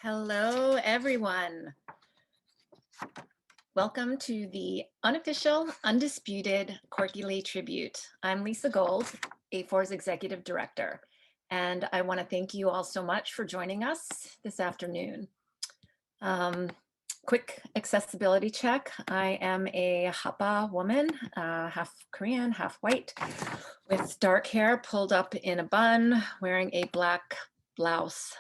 Hello, everyone. Welcome to the Unofficial, Undisputed Corky Lee tribute. I'm Lisa Gold, A4's Executive Director, and I want to thank you all so much for joining us this afternoon. Quick accessibility check. I am a Hapa woman, half Korean, half white, with dark hair pulled up in a bun, wearing a black blouse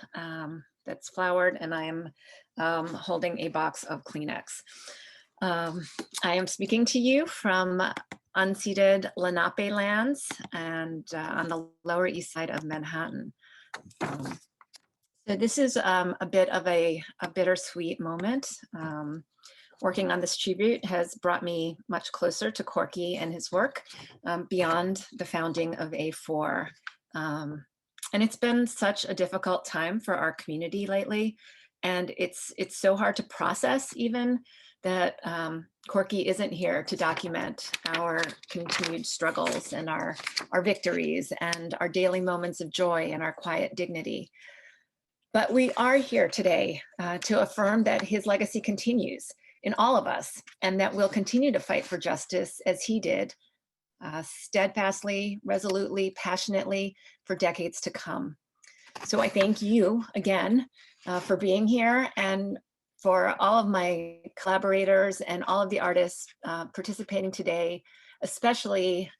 that's flowered, and I am holding a box of Kleenex. I am speaking to you from unceded Lenape lands and on the Lower East Side of Manhattan. So this is a bit of a bittersweet moment. Working on this tribute has brought me much closer to Corky and his work beyond the founding of A4. And it's been such a difficult time for our community lately. And it's so hard to process even that Corky isn't here to document our continued struggles and our victories and our daily moments of joy and our quiet dignity. But we are here today to affirm that his legacy continues in all of us and that we'll continue to fight for justice as he did, steadfastly, resolutely, passionately for decades to come. So I thank you again for being here, and for all of my collaborators and all of the artists participating today, especially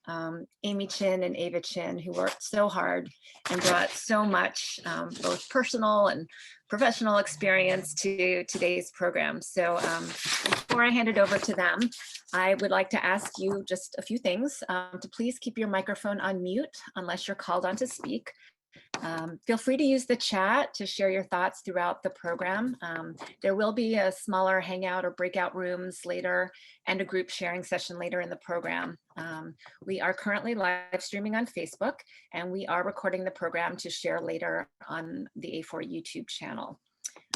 Amy Chin and Ava Chin, who worked so hard and brought so much both personal and professional experience to today's program. So before I hand it over to them, I would like to ask you just a few things, to please keep your microphone on mute unless you're called on to speak. Feel free to use the chat to share your thoughts throughout the program. There will be a smaller hangout or breakout rooms later and a group sharing session later in the program. We are currently live streaming on Facebook, and we are recording the program to share later on the A4 YouTube channel.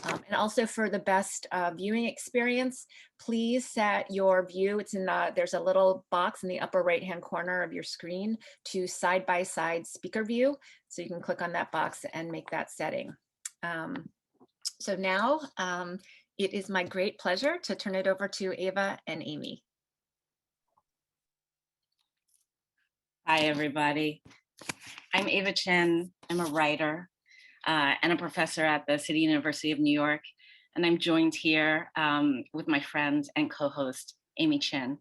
And also for the best viewing experience, please set your view. It's in there's a little box in the upper right-hand corner of your screen to side-by-side speaker view. So you can click on that box and make that setting. So now it is my great pleasure to turn it over to Ava and Amy. Hi, everybody. I'm Ava Chin. I'm a writer and a professor at the City University of New York. And I'm joined here with my friend and co-host, Amy Chin.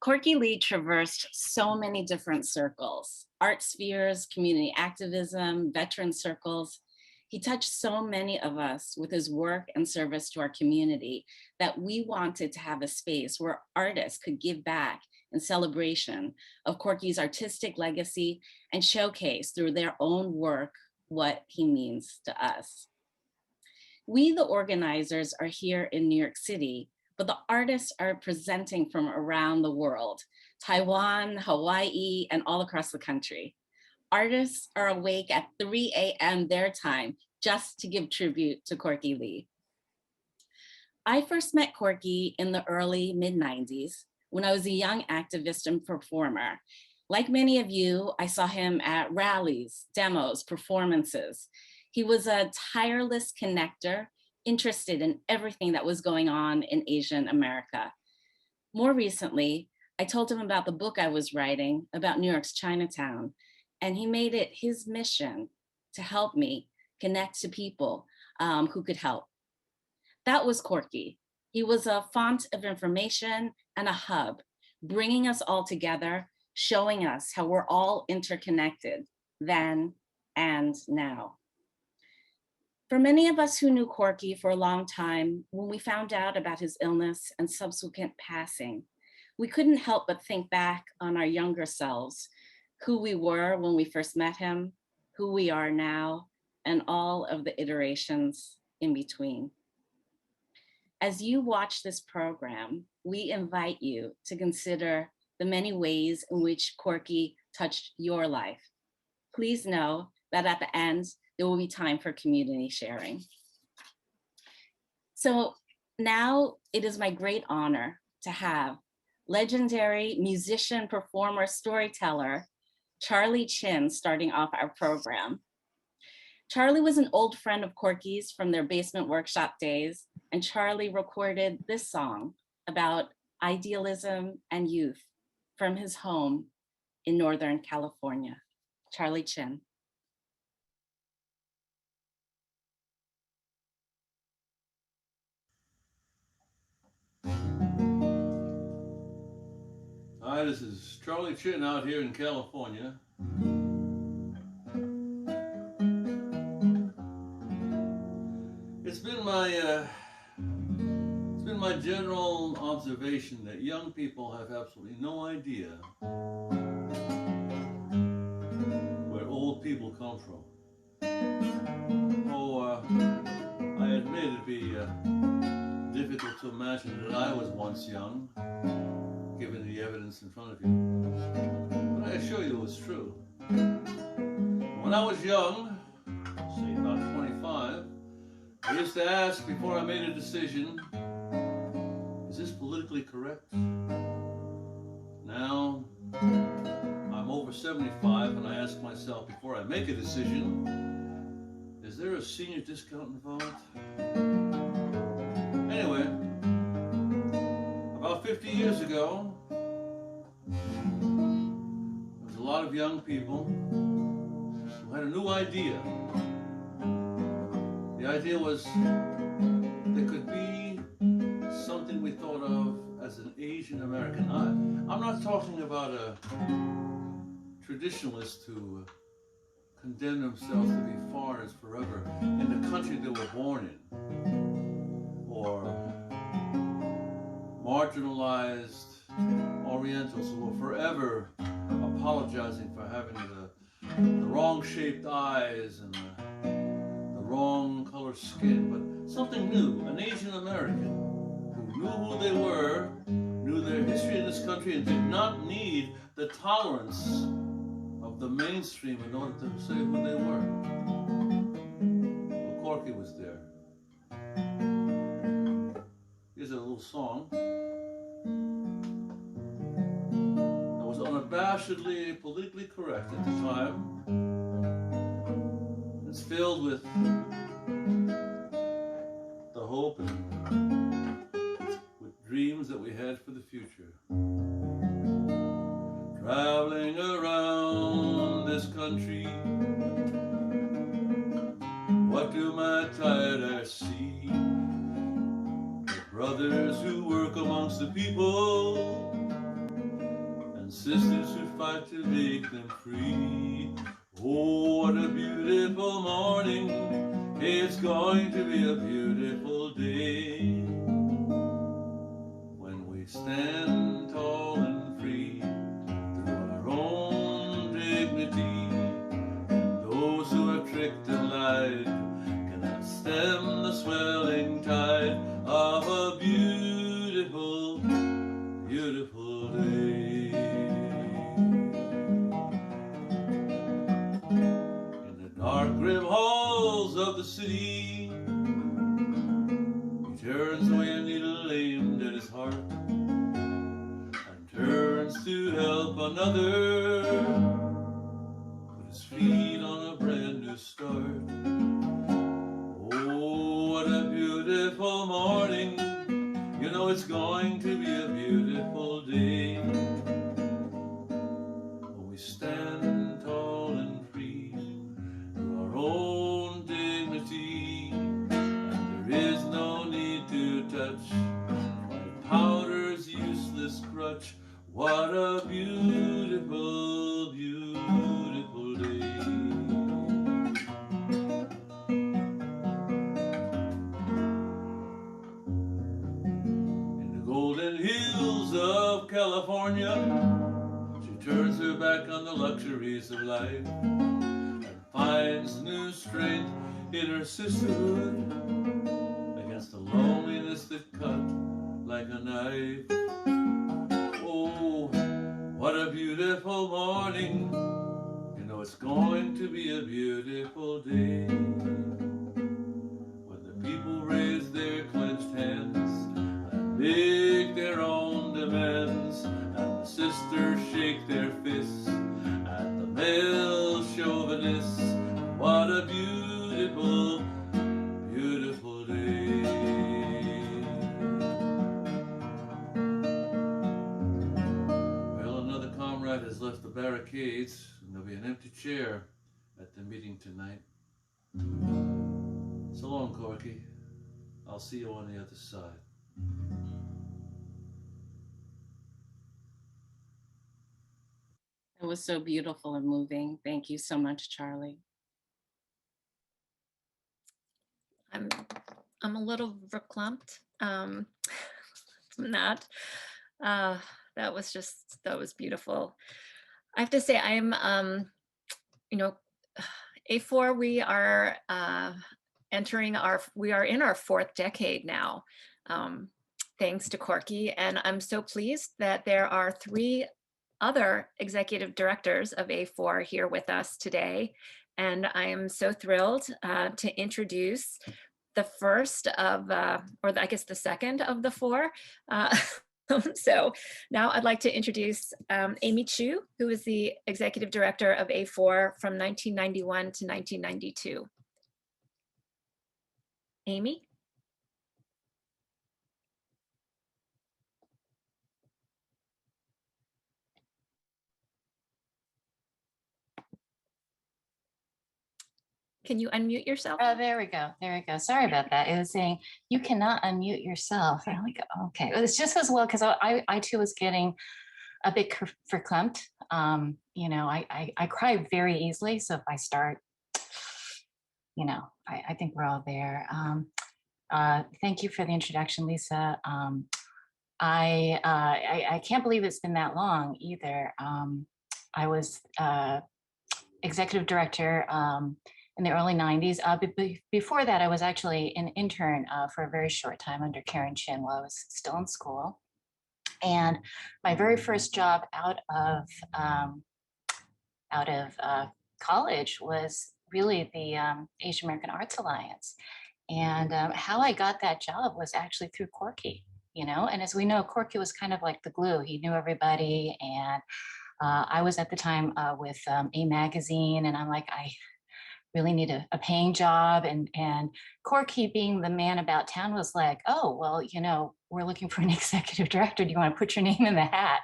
Corky Lee traversed so many different circles: art spheres, community activism, veteran circles. He touched so many of us with his work and service to our community that we wanted to have a space where artists could give back in celebration of Corky's artistic legacy and showcase through their own work what he means to us. We, the organizers, are here in New York City, but the artists are presenting from around the world: Taiwan, Hawaii, and all across the country. Artists are awake at 3 a.m. their time just to give tribute to Corky Lee. I first met Corky in the early mid-90s when I was a young activist and performer. Like many of you, I saw him at rallies, demos, performances. He was a tireless connector, interested in everything that was going on in Asian America. More recently, I told him about the book I was writing about New York's Chinatown, and he made it his mission to help me connect to people who could help. That was Corky. He was a font of information and a hub, bringing us all together, showing us how we're all interconnected then and now. For many of us who knew Corky for a long time, when we found out about his illness and subsequent passing, we couldn't help but think back on our younger selves, who we were when we first met him, who we are now, and all of the iterations in between. As you watch this program, we invite you to consider the many ways in which Corky touched your life. Please know that at the end, there will be time for community sharing. So now it is my great honor to have legendary musician, performer, storyteller, Charlie Chin starting off our program. Charlie was an old friend of Corky's from their basement workshop days, and Charlie recorded this song about idealism and youth from his home in Northern California. Charlie Chin. Hi, this is Charlie Chin out here in California. It's been my general observation that young people have absolutely no idea where old people come from. I admit it'd be difficult to imagine that I was once young, given the evidence in front of you. But I assure you it was true. When I was young, say about 25, I used to ask before I made a decision, is this politically correct? Now, I'm over 75 and I ask myself before I make a decision, is there a senior discount involved? Anyway, about 50 years ago, there was a lot of young people who had a new idea. The idea was there could be something we thought of as an Asian American. I'm not talking about a traditionalist who condemned themselves to be foreigners forever in the country they were born in, or marginalized Orientals who were forever apologizing for having the wrong-shaped eyes and the wrong color skin, but something new, an Asian American who knew who they were, knew their history in this country, and did not need the tolerance of the mainstream in order to say who they were. Well, Corky was there. Here's a little song that was unabashedly politically correct at the time. It's filled with the hope and with dreams that we had for the future. Traveling around this country, what do my tired eyes see? The brothers who work amongst the people and sisters who fight to make them free. Oh, what a beautiful morning. It's going to be a beautiful day when we stand tall and free through our own dignity. Those who are tricked and lied cannot stem the swelling tide of a beautiful, beautiful day. Dark grim halls of the city, he turns away a needle aimed at his heart and turns to help another put his feet on a brand new start. Oh, what a beautiful morning. You know it's going to be a beautiful day when we stand tall and free through our own dignity, and there is no need to touch white powder's useless crutch. What a beautiful, beautiful day. In the golden hills of California, she turns her back on the luxuries of life and finds new strength in her sisterhood against the loneliness that cut like a knife. Oh, what a beautiful morning. You know it's going to be a beautiful day when the people raise their clenched hands and make their own demands, and the sisters shake their fists at the male chauvinists. What a beautiful left the barricades, and there'll be an empty chair at the meeting tonight. So long, Corky. I'll see you on the other side. It was so beautiful and moving. Thank you so much, Charlie. I'm a little verklempt. I'm not. That was beautiful. I have to say, I'm, you know, A4, we are we are in our fourth decade now, thanks to Corky. And I'm so pleased that there are 3 other executive directors of A4 here with us today. And I am so thrilled to introduce the first of, or I guess the second of the 4. So now I'd like to introduce Amy Chu, who is the executive director of A4 from 1991 to 1992. Amy? Can you unmute yourself? Oh, there we go. There we go. Sorry about that. It was saying you cannot unmute yourself. And I'm like, okay. Well, it's just as well because I too was getting a bit verklempt. You know, I cry very easily. So if I start, you know, I think we're all there. Thank you for the introduction, Lisa. I can't believe it's been that long either. I was executive director in the early 90s. Before that, I was actually an intern for a very short time under Karen Chin while I was still in school. And my very first job out of college was really the Asian American Arts Alliance. And how I got that job was actually through Corky, you know, and as we know, Corky was kind of like the glue. He knew everybody. And I was at the time with A Magazine, and I'm like, I really need a paying job. And Corky, being the man about town, was like, oh, well, you know, we're looking for an executive director. Do you want to put your name in the hat?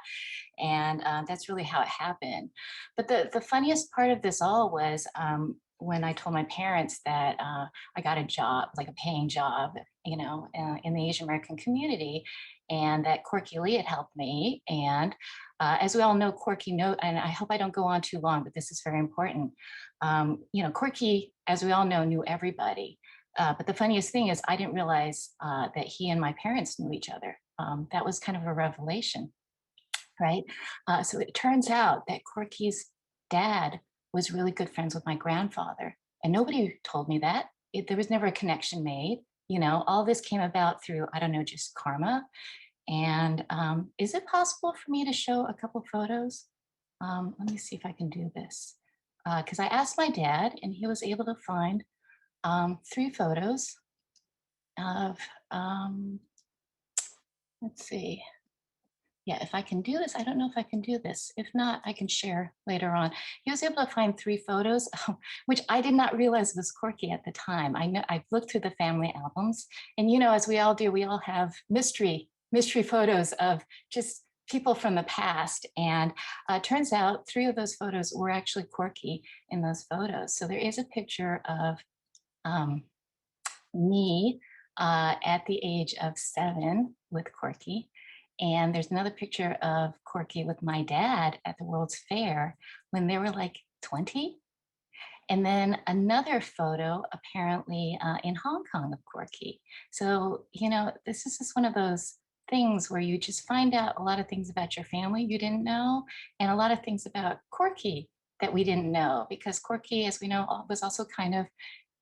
And that's really how it happened. But the funniest part of this all was when I told my parents that I got a job, like a paying job, you know, in the Asian American community, and that Corky Lee had helped me. And as we all know, Corky, and I hope I don't go on too long, but this is very important. You know, Corky, as we all know, knew everybody. But the funniest thing is I didn't realize that he and my parents knew each other. That was kind of a revelation, right? So it turns out that Corky's dad was really good friends with my grandfather. And nobody told me that. There was never a connection made. You know, all this came about through, I don't know, just karma. And is it possible for me to show a couple photos? Let me see if I can do this. Because I asked my dad, and he was able to find 3 photos of, let's see. Yeah, if I can do this, I don't know if I can do this. If not, I can share later on. He was able to find 3 photos, which I did not realize was Corky at the time. I've looked through the family albums, and you know, as we all do, we all have mystery photos of just people from the past. And turns out 3 of those photos were actually Corky in those photos. So there is a picture of me at the age of 7 with Corky. And there's another picture of Corky with my dad at the World's Fair when they were like 20. And then another photo apparently in Hong Kong of Corky. So, you know, this is just one of those things where you just find out a lot of things about your family you didn't know, and a lot of things about Corky that we didn't know, because Corky, as we know, was also kind of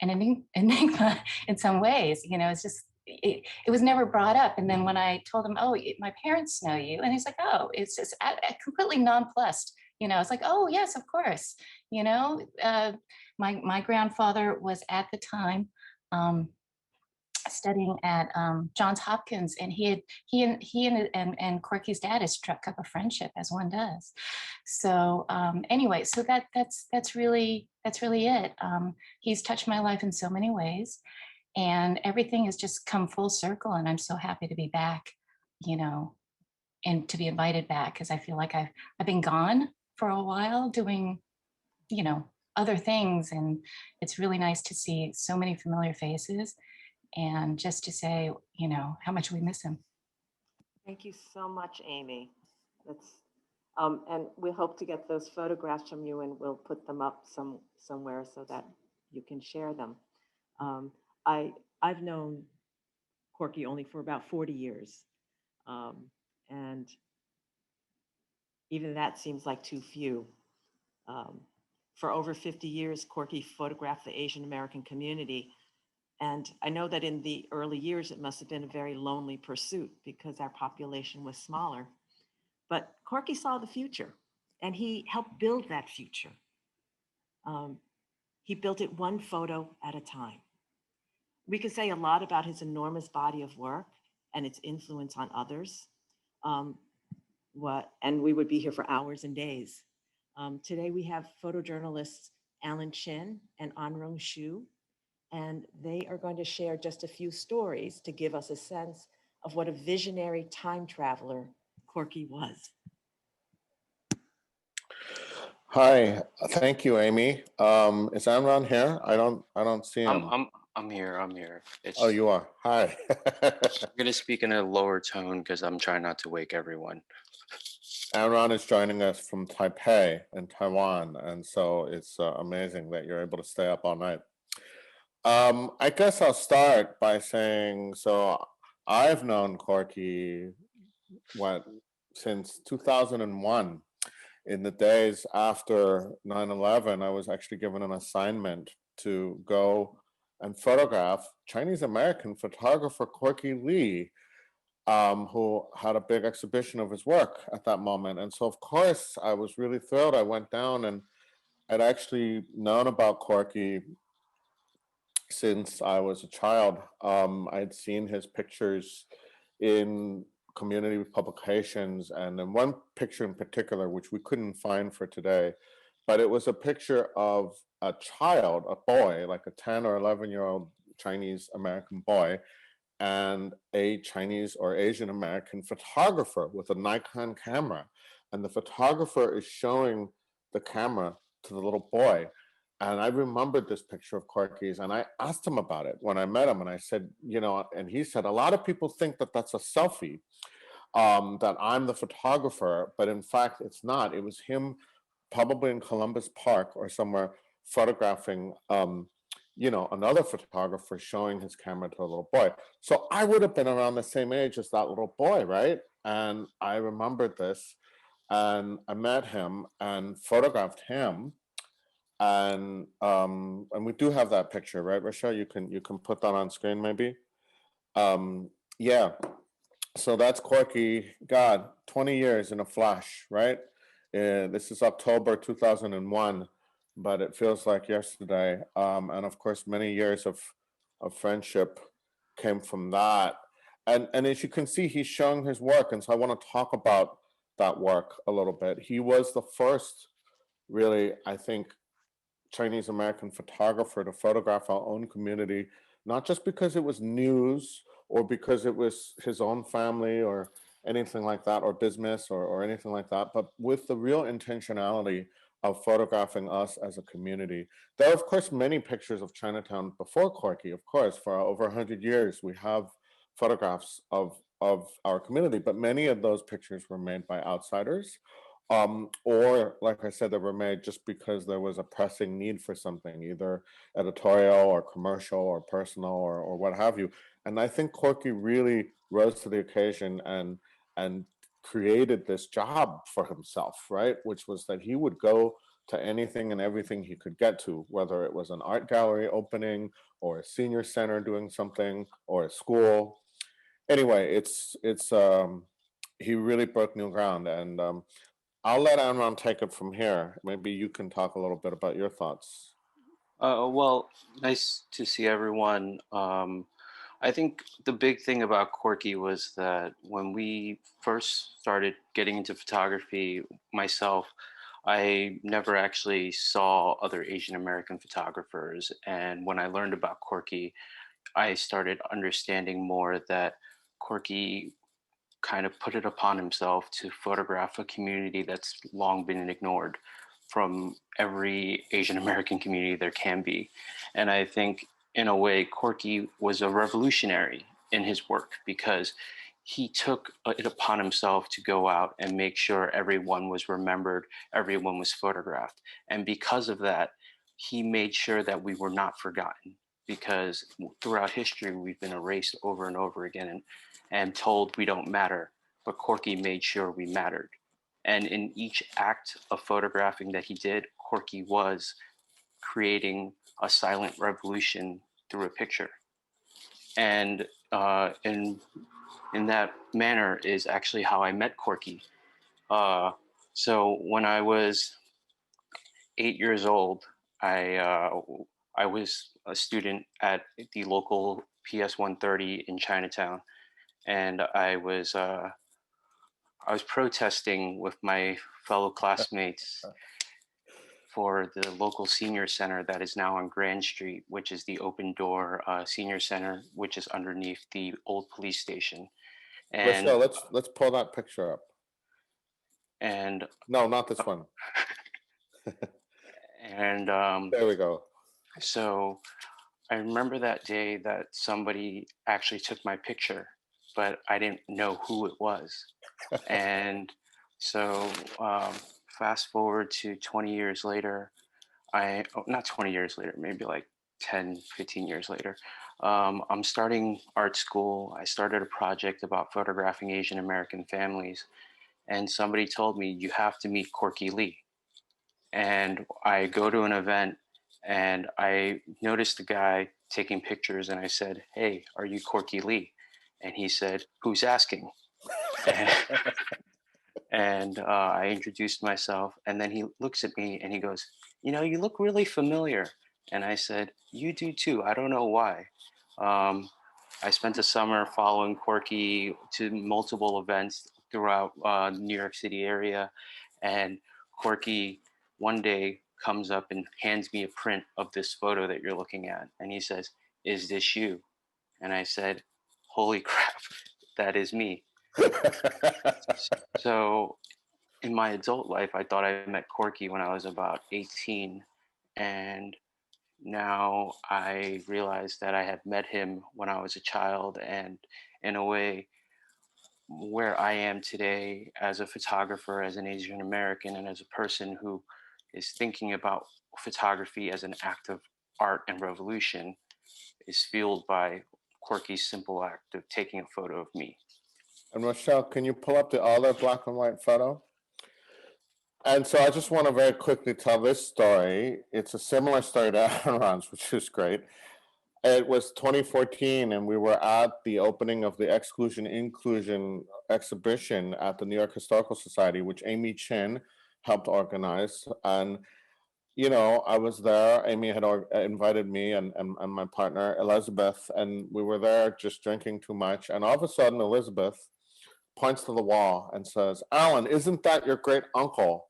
an enigma in some ways. You know, it's just, it was never brought up. And then when I told him, oh, my parents know you, and he's like, oh, it's just completely nonplussed. You know, it's like, oh, yes, of course. You know, my grandfather was at the time studying at Johns Hopkins, and he and Corky's dad has struck up a friendship, as one does. So anyway, so that's really it. He's touched my life in so many ways, and everything has just come full circle. And I'm so happy to be back, you know, and to be invited back, because I feel like I've been gone for a while doing, you know, other things. And it's really nice to see so many familiar faces and just to say, you know, how much we miss him. Thank you so much, Amy. That's, and we hope to get those photographs from you and we'll put them up somewhere so that you can share them. Um, I've known Corky only for about 40 years. And even that seems like too few. For over 50 years, Corky photographed the Asian American community. And I know that in the early years, it must have been a very lonely pursuit because our population was smaller. But Corky saw the future and he helped build that future. He built it one photo at a time. We could say a lot about his enormous body of work and its influence on others. And we would be here for hours and days. Today we have photojournalists Alan Chin and Anrong Shu, and they are going to share just a few stories to give us a sense of what a visionary time traveler Corky was. Hi, thank you, Amy. Is Amron here? I don't see him. I'm here. It's, Oh, you are. Hi. I'm gonna speak in a lower tone because I'm trying not to wake everyone. Amron is joining us from Taipei in Taiwan, and so it's amazing that you're able to stay up all night. I guess I'll start by saying, so I've known Corky since 2001. In the days after 9/11, I was actually given an assignment to go and photograph Chinese American photographer Corky Lee, who had a big exhibition of his work at that moment. And so, of course, I was really thrilled. I went down and I'd actually known about Corky since I was a child. I'd seen his pictures in community publications, and in one picture in particular, which we couldn't find for today, but it was a picture of a child, a boy, like a 10 or 11-year-old Chinese American boy, and a Chinese or Asian American photographer with a Nikon camera. And the photographer is showing the camera to the little boy. And I remembered this picture of Corky's, and I asked him about it when I met him. And I said, you know, and he said, a lot of people think that that's a selfie, that I'm the photographer, but in fact, it's not. It was him probably in Columbus Park or somewhere photographing, you know, another photographer showing his camera to a little boy. So I would have been around the same age as that little boy, right? And I remembered this, and I met him and photographed him. And we do have that picture, right, Rochelle? You can put that on screen, maybe. Yeah. So that's Corky. God, 20 years in a flash, right? This is October 2001, but it feels like yesterday. And of course, many years of friendship came from that. And as you can see, he's showing his work, and so I want to talk about that work a little bit. He was the first, really, I think, Chinese American photographer to photograph our own community, not just because it was news or because it was his own family or anything like that, or business or anything like that, but with the real intentionality of photographing us as a community. There are, of course, many pictures of Chinatown before Corky, of course. For over 100 years, we have photographs of our community, but many of those pictures were made by outsiders. Or, like I said, they were made just because there was a pressing need for something, either editorial or commercial or personal or what have you. And I think Corky really rose to the occasion and created this job for himself, right? Which was that he would go to anything and everything he could get to, whether it was an art gallery opening or a senior center doing something or a school. Anyway, he really broke new ground, and I'll let Amram take it from here. Maybe you can talk a little bit about your thoughts. Well, nice to see everyone. I think the big thing about Corky was that when we first started getting into photography, myself, I never actually saw other Asian American photographers. And when I learned about Corky, I started understanding more that Corky kind of put it upon himself to photograph a community that's long been ignored from every Asian American community there can be. And I think in a way, Corky was a revolutionary in his work because he took it upon himself to go out and make sure everyone was remembered, everyone was photographed. And because of that, he made sure that we were not forgotten, because throughout history, we've been erased over and over again and told we don't matter. But Corky made sure we mattered. And in each act of photographing that he did, Corky was creating a silent revolution through a picture. And in that manner is actually how I met Corky. So when I was 8 years old, I was a student at the local PS 130 in Chinatown, and I was protesting with my fellow classmates for the local senior center that is now on Grand Street, which is the open door senior center, which is underneath the old police station. And let's pull that picture up. And no, not this one. And there we go. So I remember that day that somebody actually took my picture, but I didn't know who it was. And so fast forward to 20 years later, not 20 years later, maybe like 10, 15 years later, I'm starting art school. I started a project about photographing Asian American families. And somebody told me, you have to meet Corky Lee. And I go to an event and I noticed the guy taking pictures, and I said, hey, are you Corky Lee? And he said, who's asking? And I introduced myself, and then he looks at me and he goes, you know, you look really familiar. And I said, you do too. I don't know why. I spent a summer following Corky to multiple events throughout New York City area. And Corky one day comes up and hands me a print of this photo that you're looking at. And he says, is this you? And I said, holy crap, that is me. So in my adult life, I thought I met Corky when I was about 18. And now I realize that I had met him when I was a child. And in a way, where I am today as a photographer, as an Asian American, and as a person who is thinking about photography as an act of art and revolution, is fueled by Corky's simple act of taking a photo of me. And Rochelle, can you pull up the other black and white photo? And so I just want to very quickly tell this story. It's a similar story to Aaron's, which is great. It was 2014, and we were at the opening of the Exclusion Inclusion exhibition at the New York Historical Society, which Amy Chin helped organize. And, you know, I was there. Amy had invited me and my partner, Elizabeth, and we were there just drinking too much. And all of a sudden, Elizabeth points to the wall and says, Alan, isn't that your great uncle?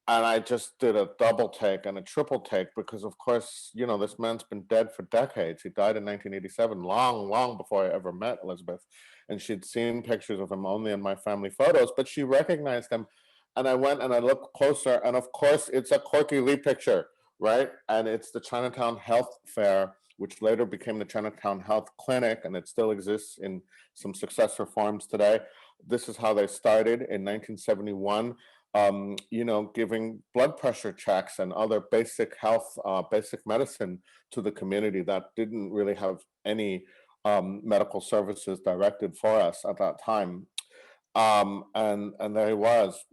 And I just did a double take and a triple take because, of course, you know, this man's been dead for decades. He died in 1987, long before I ever met Elizabeth. And she'd seen pictures of him only in my family photos, but she recognized him. And I went and I looked closer. And of course, it's a Corky Lee picture, right? And it's the Chinatown Health Fair, which later became the Chinatown Health Clinic. And it still exists in some successor forms today. This is how they started in 1971. You know, giving blood pressure checks and other basic health, basic medicine to the community that didn't really have any medical services directed for us at that time. And there he was.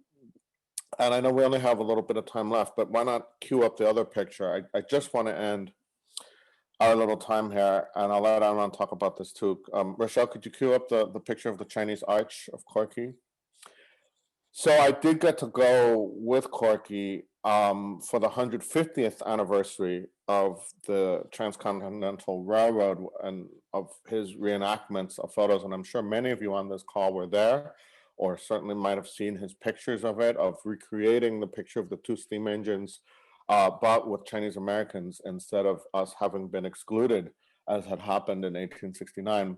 And I know we only have a little bit of time left, but why not cue up the other picture? I just want to end our little time here, and I'll let Aaron talk about this too. Rochelle, could you cue up the picture of the Chinese arch of Corky? So I did get to go with Corky for the 150th anniversary of the Transcontinental Railroad and of his reenactments of photos. And I'm sure many of you on this call were there, or certainly might have seen his pictures of it, of recreating the picture of the two steam engines, but with Chinese Americans instead of us having been excluded, as had happened in 1869.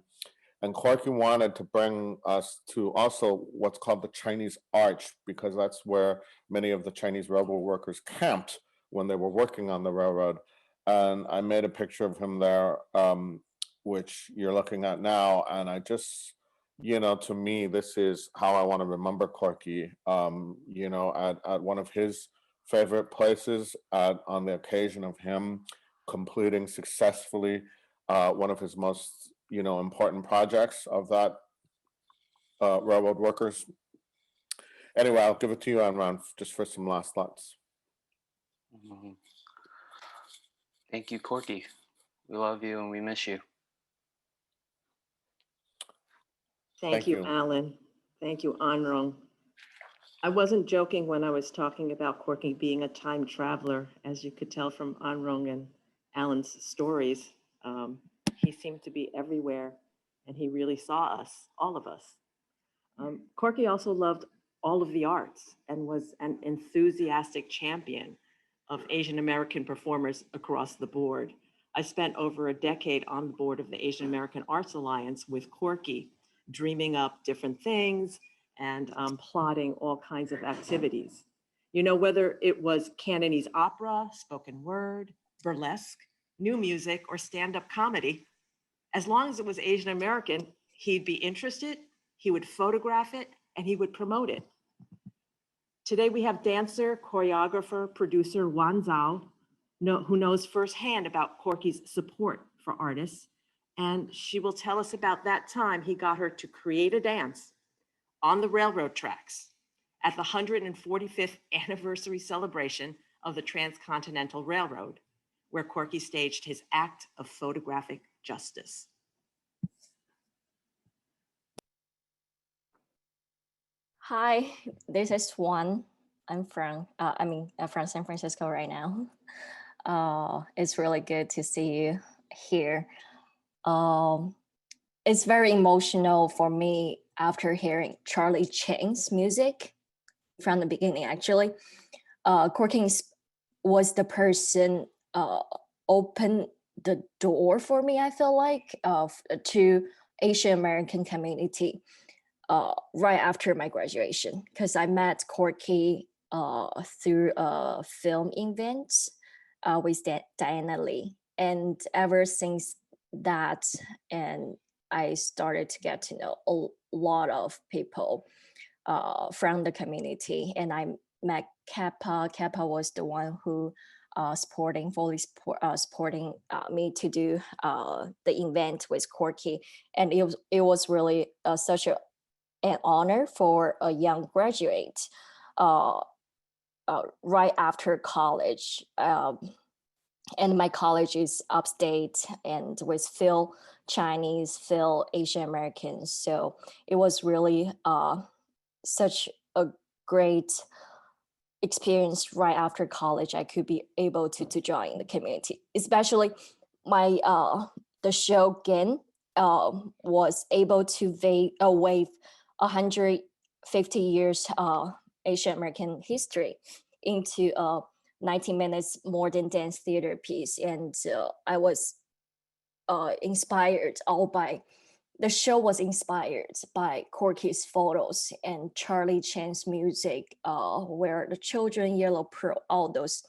And Corky wanted to bring us to also what's called the Chinese Arch, because that's where many of the Chinese railroad workers camped when they were working on the railroad. And I made a picture of him there, which you're looking at now. And I just, to me, this is how I want to remember Corky, at one of his favorite places on the occasion of him completing successfully one of his most important projects of that railroad workers. Anyway, I'll give it to you, Anran, just for some last thoughts. Mhm. Thank you, Corky. We love you and we miss you. Thank you, Alan. Thank you, Anrong. I wasn't joking when I was talking about Corky being a time traveler, as you could tell from Anrong and Alan's stories. He seemed to be everywhere, and he really saw us, all of us. Corky also loved all of the arts and was an enthusiastic champion of Asian American performers across the board. I spent over a decade on the board of the Asian American Arts Alliance with Corky, dreaming up different things and plotting all kinds of activities. Whether it was Cantonese opera, spoken word, burlesque, new music, or stand-up comedy, as long as it was Asian American, he'd be interested, he would photograph it, and he would promote it. Today we have dancer, choreographer, producer Zhao, who knows firsthand about Corky's support for artists. And she will tell us about that time he got her to create a dance on the railroad tracks at the 145th anniversary celebration of the Transcontinental Railroad, where Corky staged his act of photographic justice. Hi, this is Hwang. I'm from San Francisco right now. It's really good to see you here. It's very emotional for me after hearing Charlie Chang's music from the beginning, actually. Corky was the person opened the door for me, I feel like, to Asian American community right after my graduation, because I met Corky through a film event with Diana Lee. And ever since that, and I started to get to know a lot of people from the community, and I met Kappa. Kappa was the one who supporting me to do the event with Corky, and it was really such an honor for a young graduate right after college. And my college is upstate and with Phil Chinese, Phil Asian Americans. So it was really such a great experience right after college. I could be able to join the community, especially my the show Gin was able to wave 150 years Asian American history into 90 minutes modern dance theater piece. And I was inspired the show was inspired by Corky's photos and Charlie Chan's music, where the children, Yellow Pearl, all those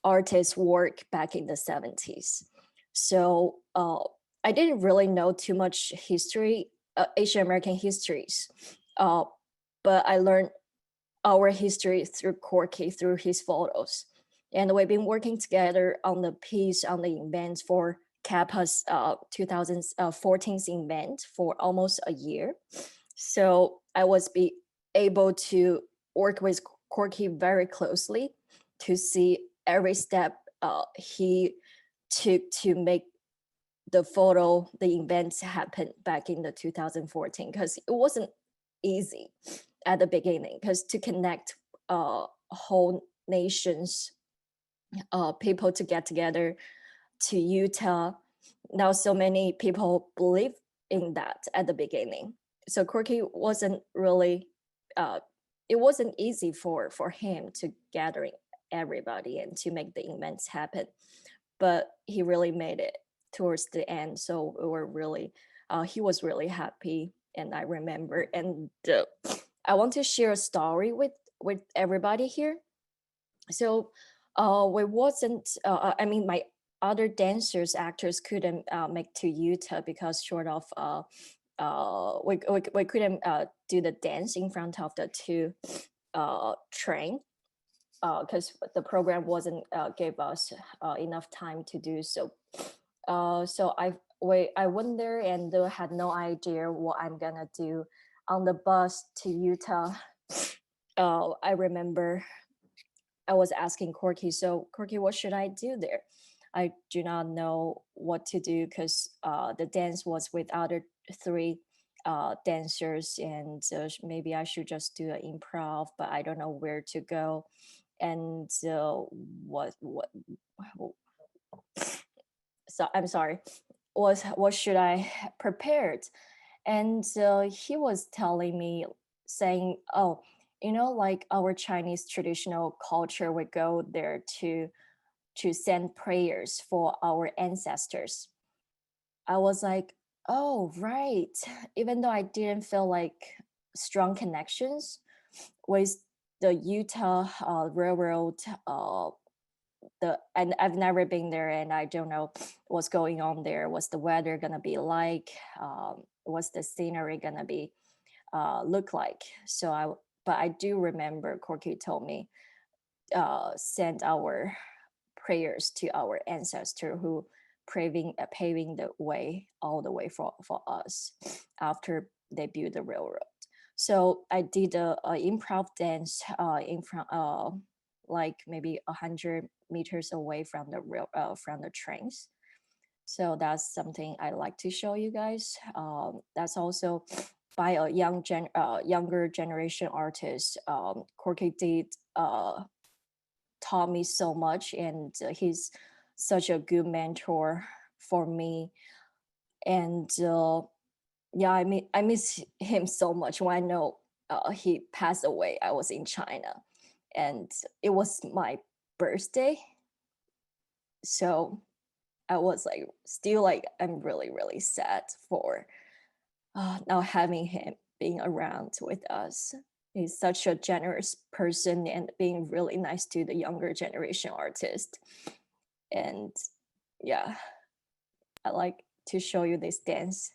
artists work back in the 70s. So I didn't really know too much history, Asian American histories, but I learned our history through Corky, through his photos. And we've been working together on the piece, on the events for Kappa's 2014 event for almost a year. So I was able to work with Corky very closely to see every step he took to make the events happen back in the 2014, because it wasn't easy at the beginning, because to connect whole nations, people to get together to Utah. Now so many people believe in that at the beginning. So Corky wasn't really, it wasn't easy for him to gather everybody and to make the events happen, but he really made it towards the end. So we were really he was really happy, and I remember. And I want to share a story with everybody here. So we wasn't. I mean, my other dancers, actors couldn't make to Utah because short of we couldn't do the dance in front of the two train because the program wasn't gave us enough time to do so. So I went there and had no idea what I'm gonna do on the bus to Utah. I remember I was asking Corky, so Corky, what should I do there? I do not know what to do because the dance was with other three dancers, and maybe I should just do an improv, but I don't know where to go. And what so I'm sorry, what should I prepared? And he was telling me, saying, oh, you know, like our Chinese traditional culture, we go there to send prayers for our ancestors. I was like, oh, right. Even though I didn't feel like strong connections with the Utah Railroad, and I've never been there, and I don't know what's going on there. What's the weather gonna be like? What's the scenery gonna be look like? But I do remember Corky told me send our prayers to our ancestor who paving the way all the way for us after they built the railroad. So I did a improv dance in front, like maybe 100 meters away from the trains. So that's something I like to show you guys. That's also by a younger generation artist. Corky did taught me so much, and he's such a good mentor for me. And yeah, I miss him so much. When I know he passed away, I was in China, and it was my birthday. So I was like, still like, I'm really, really sad for not having him being around with us. He's such a generous person and being really nice to the younger generation artist. And yeah, I like to show you this dance.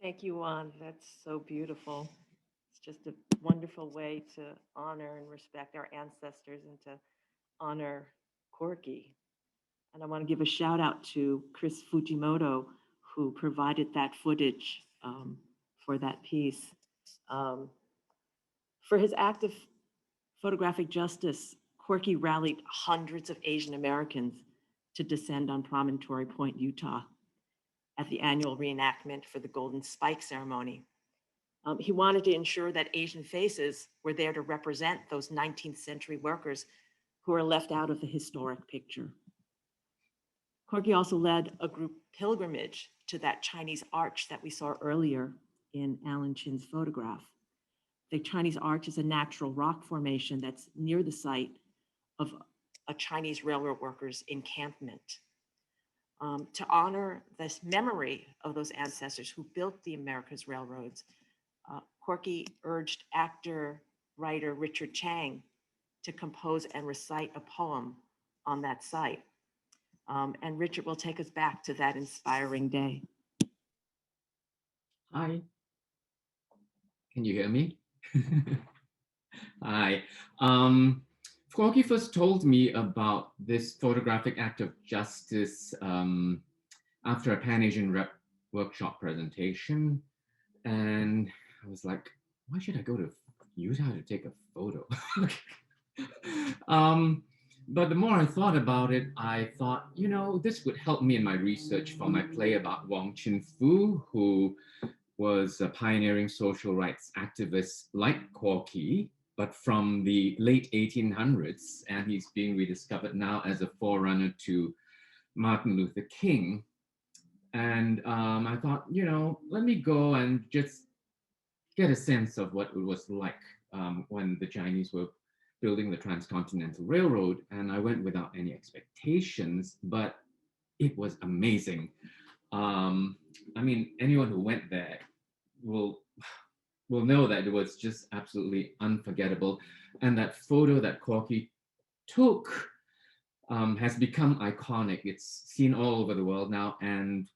Thank you, Juan. That's so beautiful. It's just a wonderful way to honor and respect our ancestors and to honor Corky. And I want to give a shout out to Chris Fujimoto, who provided that footage for that piece. Um, for his act of photographic justice, Corky rallied hundreds of Asian Americans to descend on Promontory Point, Utah, at the annual reenactment for the Golden Spike ceremony. He wanted to ensure that Asian faces were there to represent those 19th century workers who are left out of the historic picture. Corky also led a group pilgrimage to that Chinese arch that we saw earlier in Alan Chin's photograph. The Chinese arch is a natural rock formation that's near the site of a Chinese railroad workers' encampment. To honor this memory of those ancestors who built the America's railroads, Corky urged actor, writer Richard Chang to compose and recite a poem on that site. And Richard will take us back to that inspiring day. Hi. Can you hear me? Hi. Corky first told me about this photographic act of justice after a Pan-Asian Rep workshop presentation. And I was like, why should I go to Utah to take a photo? But the more I thought about it, I thought, you know, this would help me in my research for my play about Wong Chin-fu, who was a pioneering social rights activist like Corky, but from the late 1800s, and he's being rediscovered now as a forerunner to Martin Luther King. And I thought, you know, let me go and just get a sense of what it was like when the Chinese were building the Transcontinental Railroad. And I went without any expectations, but it was amazing. I mean, anyone who went there will know that it was just absolutely unforgettable. And that photo that Corky took has become iconic. It's seen all over the world now, and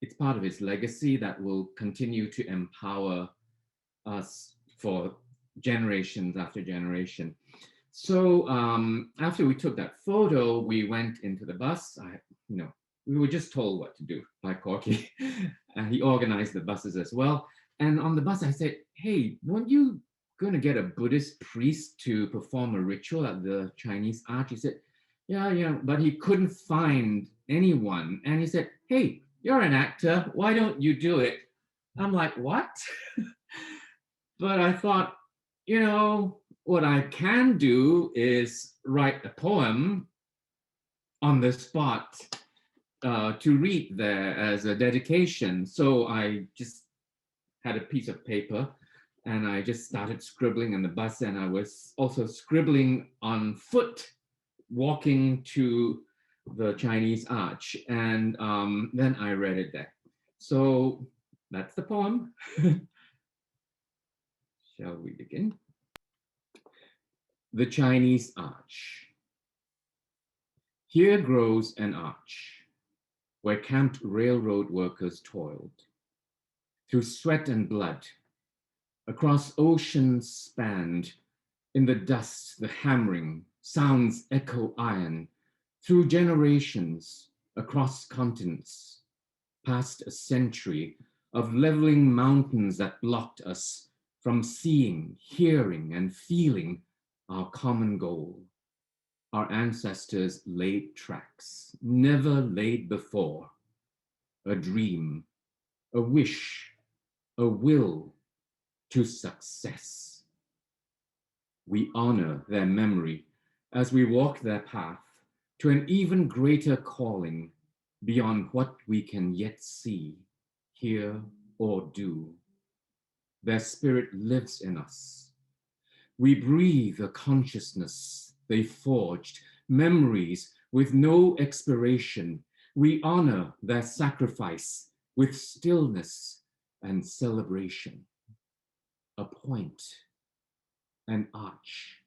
it's part of his legacy that will continue to empower us for generations after generation. So after we took that photo, we went into the bus. We were just told what to do by Corky. He organized the buses as well. And on the bus, I said, hey, weren't you going to get a Buddhist priest to perform a ritual at the Chinese arch? He said, yeah, but he couldn't find anyone. And he said, hey, you're an actor. Why don't you do it? I'm like, what? But I thought, you know, what I can do is write a poem on the spot to read there as a dedication. So I just had a piece of paper and I just started scribbling on the bus, and I was also scribbling on foot, walking to the Chinese arch. And then I read it there. So that's the poem. Shall we begin? The Chinese Arch. Here grows an arch where camped railroad workers toiled. Through sweat and blood, across oceans spanned, in the dust the hammering sounds echo iron, through generations, across continents, past a century of leveling mountains that blocked us from seeing, hearing, and feeling our common goal. Our ancestors laid tracks, never laid before. A dream, a wish, a will to success. We honor their memory as we walk their path to an even greater calling beyond what we can yet see, hear, or do. Their spirit lives in us. We breathe a consciousness they forged, memories with no expiration. We honor their sacrifice with stillness and celebration. A point, an arch,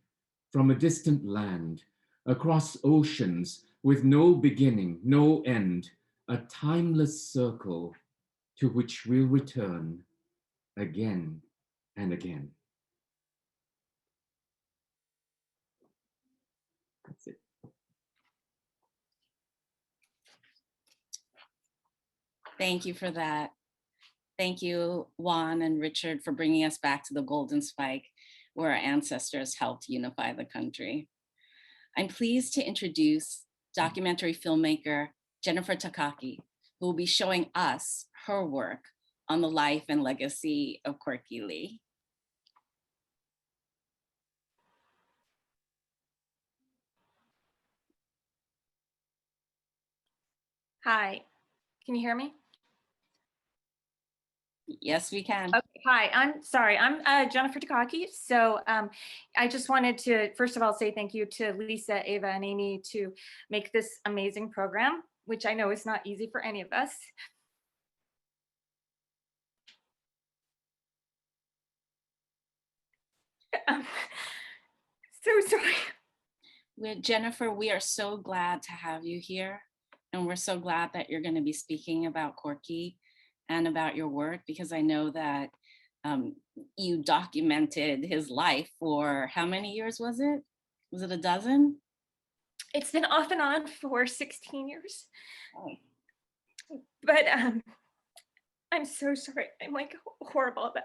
from a distant land, across oceans with no beginning, no end, a timeless circle to which we'll return again and again. That's it. Thank you for that. Thank you, Juan and Richard, for bringing us back to the Golden Spike, where our ancestors helped unify the country. I'm pleased to introduce documentary filmmaker Jennifer Takaki, who will be showing us her work on the life and legacy of Corky Lee. Hi, can you hear me? Yes, we can. Okay, hi, I'm sorry, I'm Jennifer Takaki. So I just wanted to, first of all, say thank you to Lisa, Ava, and Amy to make this amazing program, which I know is not easy for any of us. So sorry. Jennifer, we are so glad to have you here. And we're so glad that you're going to be speaking about Corky and about your work, because I know that you documented his life for how many years was it? Was it a dozen? It's been off and on for 16 years. Oh. But I'm so sorry. I'm like horrible about this.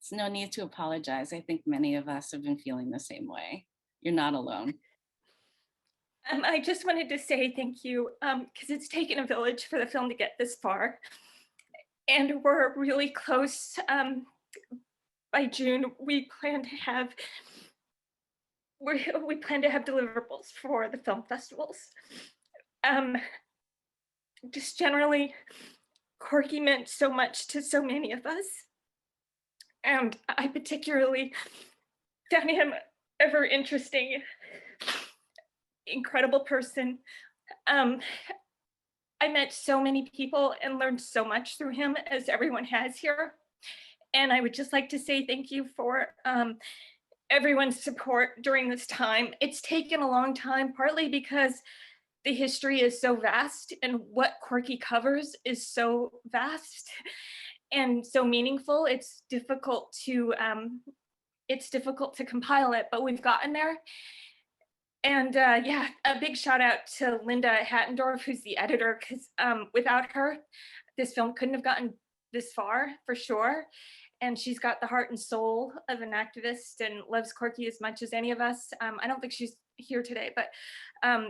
It's no need to apologize. I think many of us have been feeling the same way. You're not alone. I just wanted to say thank you, because it's taken a village for the film to get this far. And we're really close. By June, we plan to have deliverables for the film festivals. Just generally, Corky meant so much to so many of us. And I particularly found him a very interesting, incredible person. I met so many people and learned so much through him, as everyone has here. And I would just like to say thank you for everyone's support during this time. It's taken a long time, partly because the history is so vast and what Corky covers is so vast and so meaningful. It's difficult to compile it, but we've gotten there. And yeah, a big shout out to Linda Hattendorf, who's the editor, because without her, this film couldn't have gotten this far, for sure. And she's got the heart and soul of an activist and loves Corky as much as any of us. I don't think she's here today, but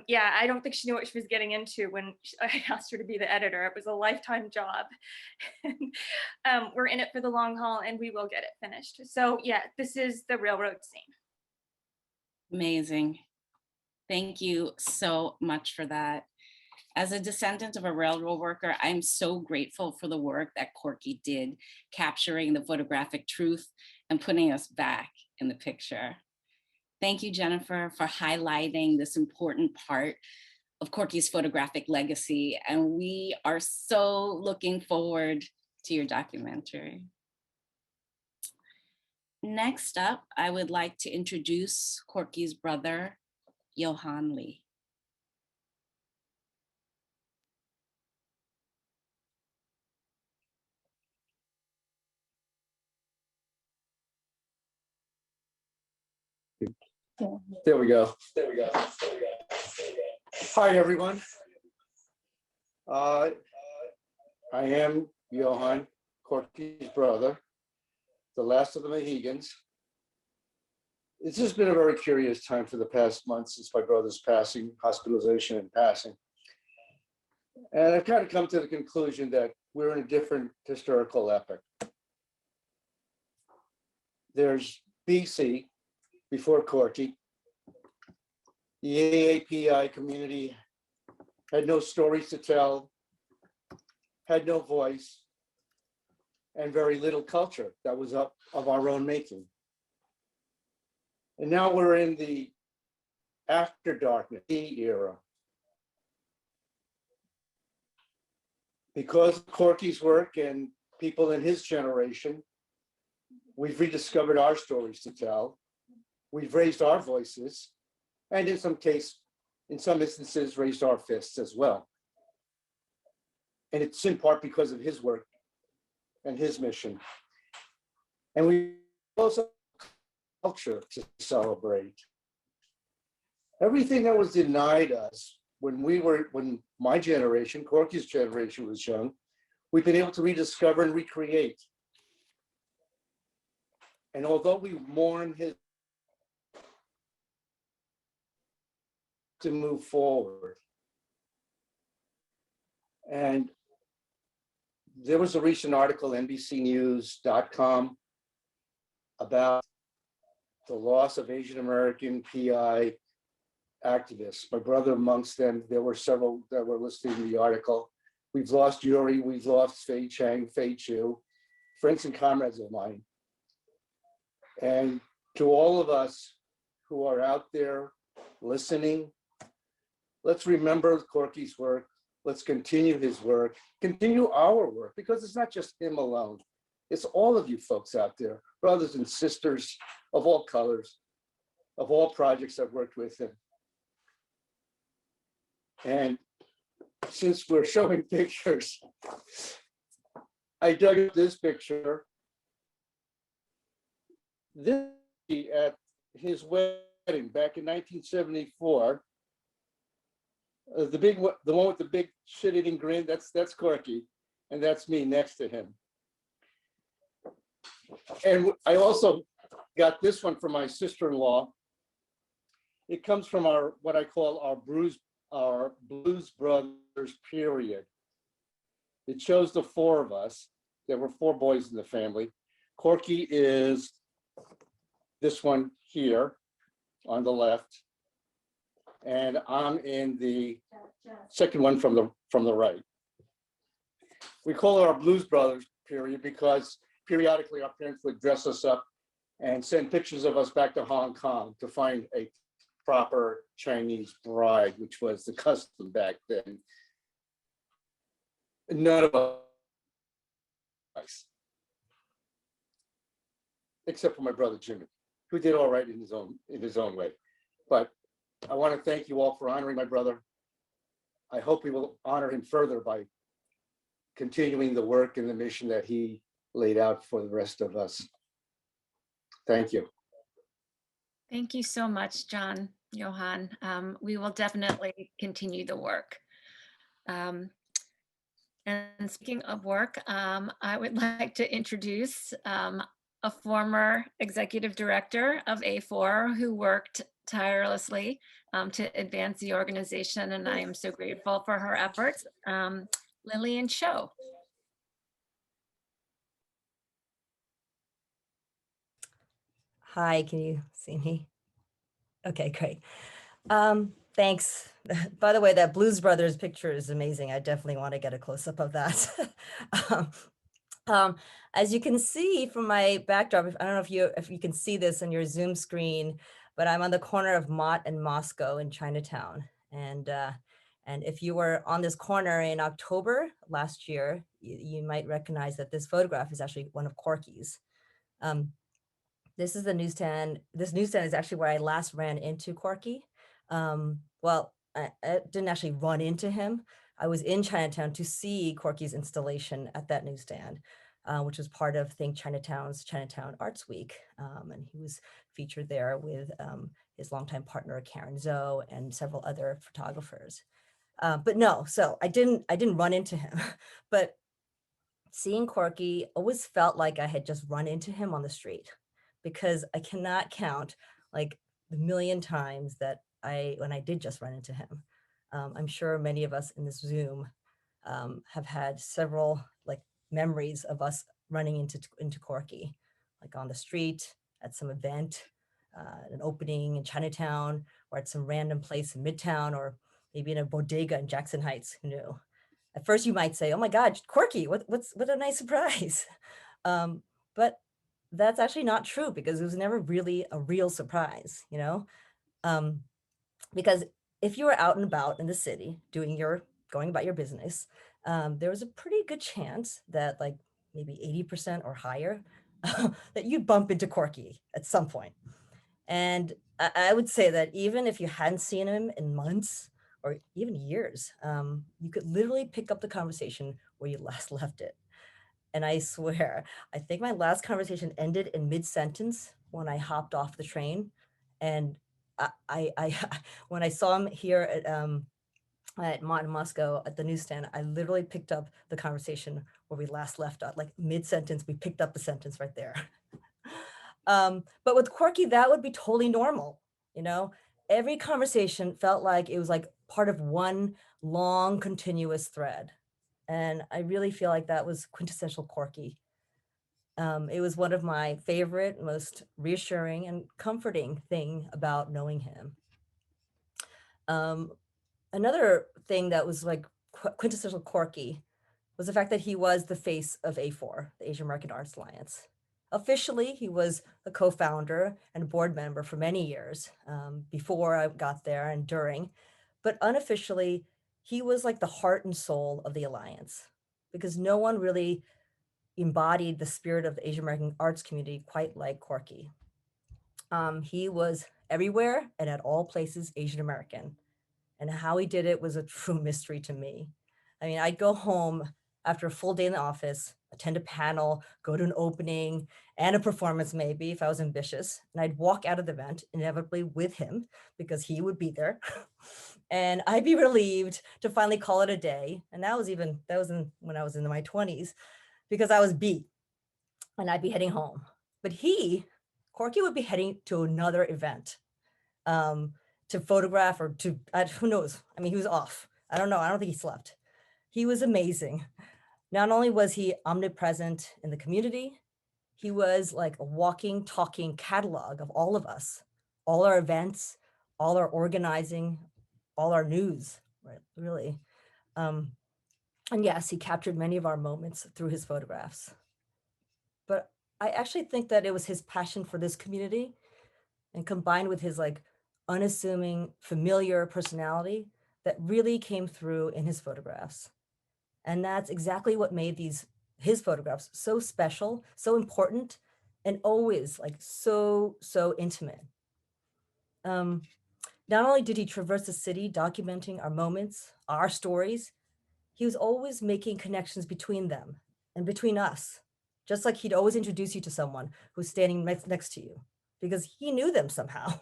yeah, I don't think she knew what she was getting into when I asked her to be the editor. It was a lifetime job. We're in it for the long haul, and we will get it finished. So yeah, this is the railroad scene. Amazing. Thank you so much for that. As a descendant of a railroad worker, I'm so grateful for the work that Corky did, capturing the photographic truth and putting us back in the picture. Thank you, Jennifer, for highlighting this important part of Corky's photographic legacy. And we are so looking forward to your documentary. Next up, I would like to introduce Corky's brother, Johann Lee. There we go. Hi, everyone. I am Johann, Corky's brother, the last of the Mohegans. It's just been a very curious time for the past month since my brother's passing, hospitalization and passing. And I've kind of come to the conclusion that we're in a different historical epoch. There's BC, before Corky. The AAPI community had no stories to tell, had no voice, and very little culture that was of our own making. And now we're in the after darkness era. Because of Corky's work and people in his generation, we've rediscovered our stories to tell. We've raised our voices, and in some instances, raised our fists as well. And it's in part because of his work and his mission. And we also have culture to celebrate. Everything that was denied us when my generation, Corky's generation, was young, we've been able to rediscover and recreate. And although we mourn his to move forward. And there was a recent article, NBCnews.com, about the loss of Asian American PI activists. My brother amongst them. There were several that were listed in the article. We've lost Yuri, we've lost Fei Chang, Fei Chu, friends and comrades of mine. And to all of us who are out there listening, let's remember Corky's work. Let's continue his work, continue our work, because it's not just him alone. It's all of you folks out there, brothers and sisters of all colors, of all projects I've worked with him. And since we're showing pictures, I dug up this picture. This at his wedding back in 1974. The one with the big shit-eating grin, that's Corky, and that's me next to him. And I also got this one from my sister-in-law. It comes from what I call our Blues Brothers period. It shows the four of us. There were four boys in the family. Corky is this one here on the left. And I'm in the second one from the right. We call it our Blues Brothers period because periodically our parents would dress us up and send pictures of us back to Hong Kong to find a proper Chinese bride, which was the custom back then. None of us, except for my brother Jimmy, who did all right in his own way. But I want to thank you all for honoring my brother. I hope we will honor him further by continuing the work and the mission that he laid out for the rest of us. Thank you. Thank you so much, Johann. We will definitely continue the work. And speaking of work, I would like to introduce a former executive director of A4 who worked tirelessly to advance the organization, and I am so grateful for her efforts. Lillian Zhou. Hi, can you see me? Okay, great. Thanks. By the way, that Blues Brothers picture is amazing. I definitely want to get a close-up of that. As you can see from my backdrop, I don't know if you can see this on your Zoom screen, but I'm on the corner of Mott and Moscow in Chinatown. And if you were on this corner in October last year, you might recognize that this photograph is actually one of Corky's. This is the newsstand. This newsstand is actually where I last ran into Corky. Well, I didn't actually run into him. I was in Chinatown to see Corky's installation at that newsstand, which was part of Think Chinatown's Chinatown Arts Week. And he was featured there with his longtime partner, Karen Zhou, and several other photographers. But no, so I didn't run into him, but seeing Corky always felt like I had just run into him on the street, because I cannot count like the million times that when I did just run into him. I'm sure many of us in this Zoom have had several like memories of us running into Corky, like on the street, at some event, an opening in Chinatown, or at some random place in Midtown, or maybe in a bodega in Jackson Heights. Who knew? At first you might say, oh my God, Corky, what a nice surprise. But that's actually not true, because it was never really a real surprise, you know? Because if you were out and about in the city going about your business, there was a pretty good chance that like maybe 80% or higher that you'd bump into Corky at some point. And I would say that even if you hadn't seen him in months or even years, you could literally pick up the conversation where you last left it. And I swear, I think my last conversation ended in mid-sentence when I hopped off the train. And I when I saw him here at Mott in Moscow at the newsstand, I literally picked up the conversation where we last left off, like mid-sentence, we picked up the sentence right there. But with Corky, that would be totally normal. You know, every conversation felt like it was like part of one long continuous thread. And I really feel like that was quintessential Corky. It was one of my favorite, most reassuring and comforting thing about knowing him. Another thing that was like quintessential Corky was the fact that he was the face of A4, the Asian American Arts Alliance. Officially, he was a co-founder and board member for many years before I got there and during, but unofficially, he was like the heart and soul of the Alliance because no one really embodied the spirit of the Asian American arts community quite like Corky. He was everywhere and at all places Asian American, and how he did it was a true mystery to me. I mean, I'd go home after a full day in the office, attend a panel, go to an opening and a performance maybe if I was ambitious, and I'd walk out of the event inevitably with him because he would be there. And I'd be relieved to finally call it a day. And that was when I was in my 20s because I was beat and I'd be heading home. But Corky would be heading to another event to photograph or to, who knows? I mean, he was off. I don't know. I don't think he slept. He was amazing. Not only was he omnipresent in the community, he was like a walking, talking catalog of all of us, all our events, all our organizing, all our news, right? Really. And yes, he captured many of our moments through his photographs. But I actually think that it was his passion for this community and combined with his like unassuming, familiar personality that really came through in his photographs. And that's exactly what made his photographs so special, so important, and always like so intimate. Not only did he traverse the city documenting our moments, our stories, he was always making connections between them and between us, just like he'd always introduce you to someone who's standing next to you because he knew them somehow.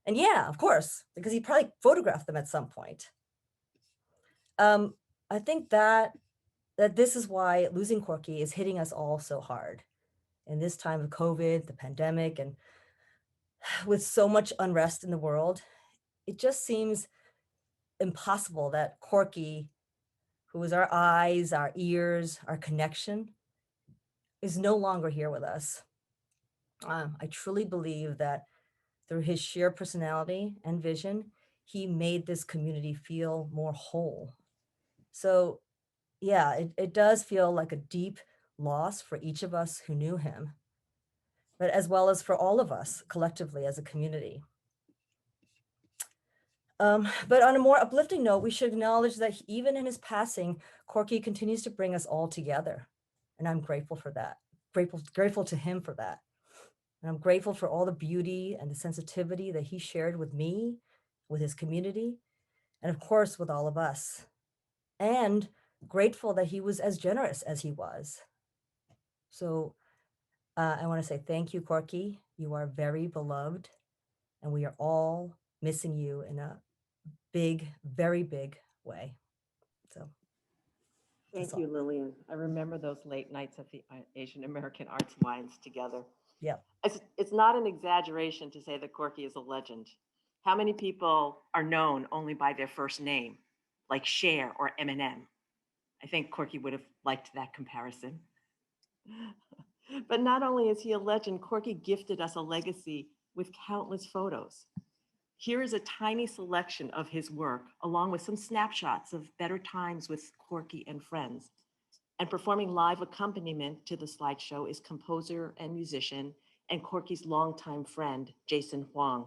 And yeah, of course, because he probably photographed them at some point. I think that this is why losing Corky is hitting us all so hard in this time of COVID, the pandemic, and with so much unrest in the world. It just seems impossible that Corky, who was our eyes, our ears, our connection, is no longer here with us. I truly believe that through his sheer personality and vision, he made this community feel more whole. So yeah, it does feel like a deep loss for each of us who knew him, but as well as for all of us collectively as a community. But on a more uplifting note, we should acknowledge that even in his passing, Corky continues to bring us all together. And I'm grateful for that, grateful to him for that. And I'm grateful for all the beauty and the sensitivity that he shared with me, with his community, and of course, with all of us. And grateful that he was as generous as he was. So I want to say thank you, Corky. You are very beloved, and we are all missing you in a big, very big way. So thank you, Lillian. I remember those late nights at the Asian American Arts Alliance together. Yeah. It's not an exaggeration to say that Corky is a legend. How many people are known only by their first name, like Cher or Eminem? I think Corky would have liked that comparison. But not only is he a legend, Corky gifted us a legacy with countless photos. Here is a tiny selection of his work, along with some snapshots of better times with Corky and friends. And performing live accompaniment to the slideshow is composer and musician and Corky's longtime friend, Jason Hwang.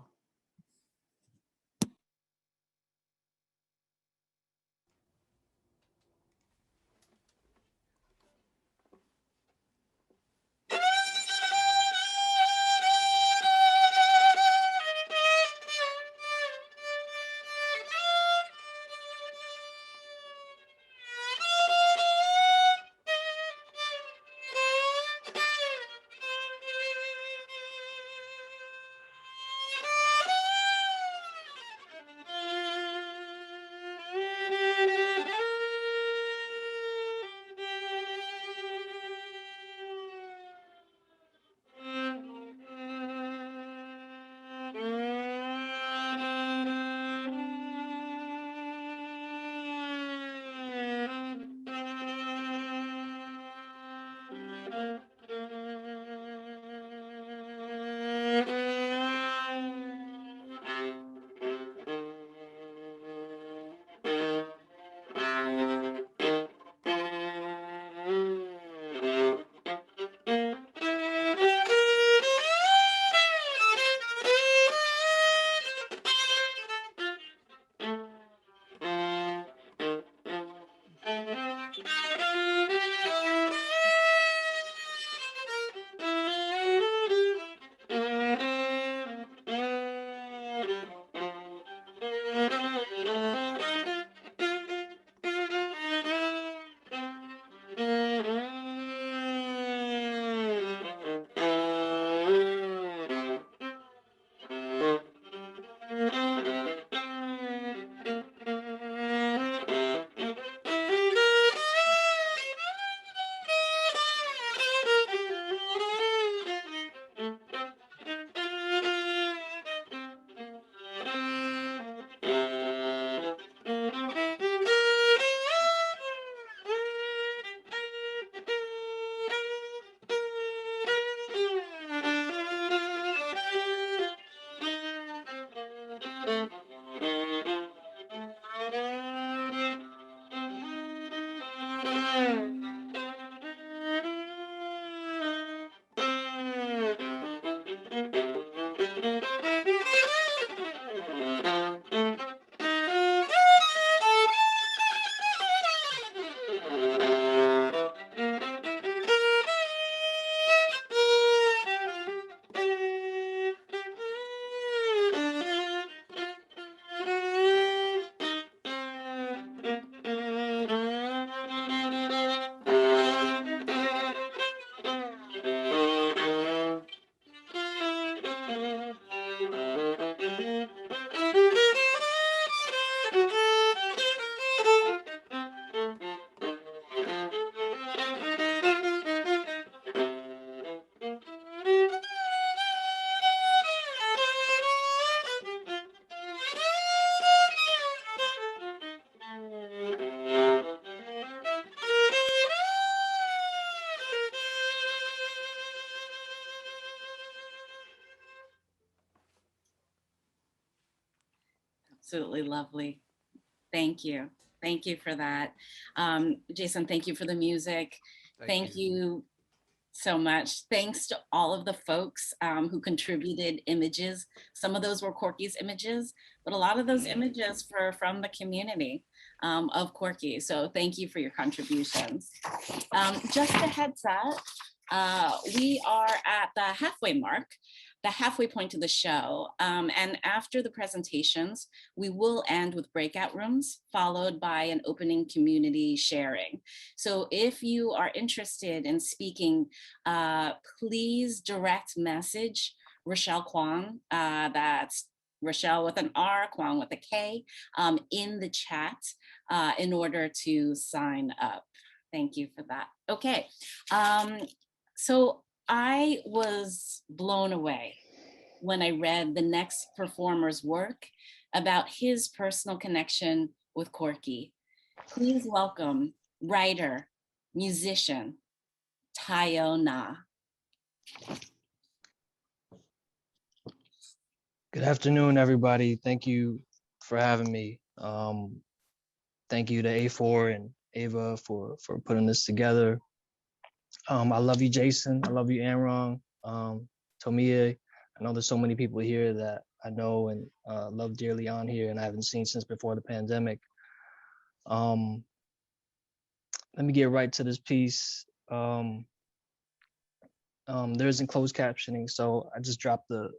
Absolutely lovely. Thank you. Thank you for that. Jason, thank you for the music. Thank you so much. Thanks to all of the folks who contributed images. Some of those were Corky's images, but a lot of those images were from the community of Corky. So thank you for your contributions. Just a heads up, we are at the halfway mark, the halfway point of the show. And after the presentations, we will end with breakout rooms, followed by an opening community sharing. So if you are interested in speaking, please direct message Rochelle Hwang, that's Rochelle with an R, Hwang with a K, in the chat in order to sign up. Thank you for that. Okay, so I was blown away when I read the next performer's work about his personal connection with Corky. Please welcome writer, musician, Taiyo Na. Good afternoon, everybody. Thank you for having me. Thank you to A4 and Ava for putting this together. I love you, Jason. I love you, Rong, Tomie. I know there's so many people here that I know and love dearly on here and I haven't seen since before the pandemic. Let me get right to this piece. There isn't closed captioning, so I just dropped the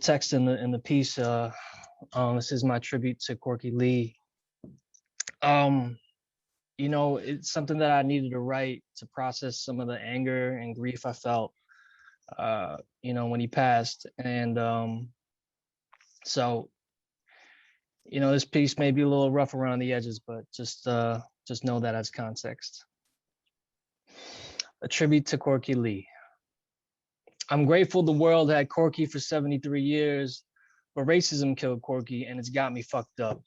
text in the piece. This is my tribute to Corky Lee. You know, it's something that I needed to write to process some of the anger and grief I felt, you know, when he passed. And so, you know, this piece may be a little rough around the edges, but just know that as context. A tribute to Corky Lee. I'm grateful the world had Corky for 73 years, but racism killed Corky and it's got me fucked up.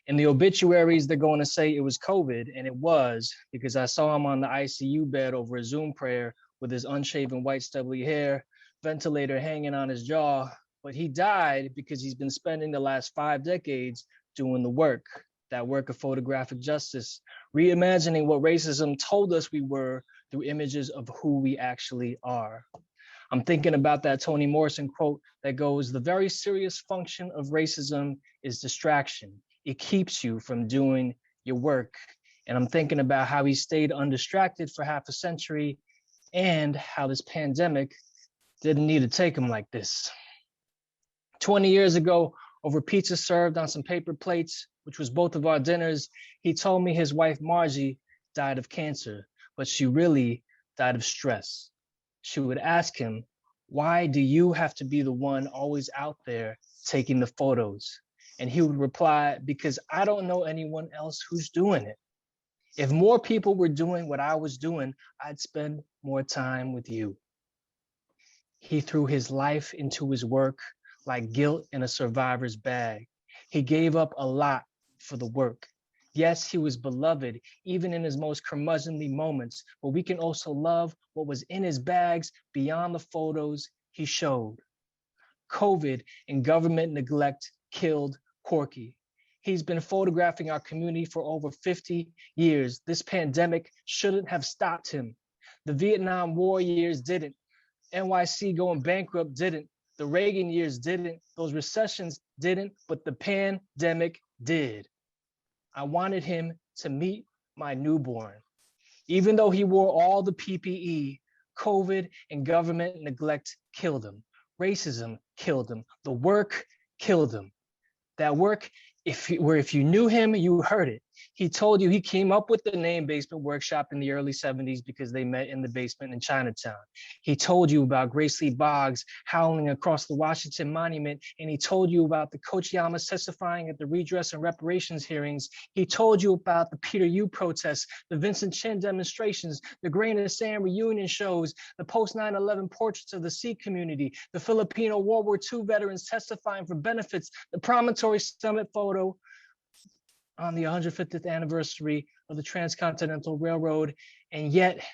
In the obituaries, they're going to say it was COVID, and it was, because I saw him on the ICU bed over a Zoom prayer with his unshaven white stubbly hair, ventilator hanging on his jaw, but he died because he's been spending the last 5 decades doing the work, that work of photographic justice, reimagining what racism told us we were through images of who we actually are. I'm thinking about that Toni Morrison quote that goes, "The very serious function of racism is distraction. It keeps you from doing your work." And I'm thinking about how he stayed undistracted for half a century and how this pandemic didn't need to take him like this. 20 years ago, over pizza served on some paper plates, which was both of our dinners, he told me his wife Margie died of cancer, but she really died of stress. She would ask him, "Why do you have to be the one always out there taking the photos?" And he would reply, "Because I don't know anyone else who's doing it. If more people were doing what I was doing, I'd spend more time with you." He threw his life into his work like guilt in a survivor's bag. He gave up a lot for the work. Yes, he was beloved, even in his most curmudgeonly moments, but we can also love what was in his bags beyond the photos he showed. COVID and government neglect killed Corky. He's been photographing our community for over 50 years. This pandemic shouldn't have stopped him. The Vietnam War years didn't. NYC going bankrupt didn't. The Reagan years didn't. Those recessions didn't, but the pandemic did. I wanted him to meet my newborn. Even though he wore all the PPE, COVID and government neglect killed him. Racism killed him. The work killed him. That work, if you knew him, you heard it. He told you he came up with the name Basement Workshop in the early 70s because they met in the basement in Chinatown. He told you about Grace Lee Boggs howling across the Washington Monument, and he told you about the Kochiyamas testifying at the redress and reparations hearings. He told you about the Peter Yu protests, the Vincent Chin demonstrations, the Grain and Sand reunion shows, the post 9/11 portraits of the Sikh community, the Filipino World War II veterans testifying for benefits, the Promontory Summit photo on the 150th anniversary of the Transcontinental Railroad. And yet,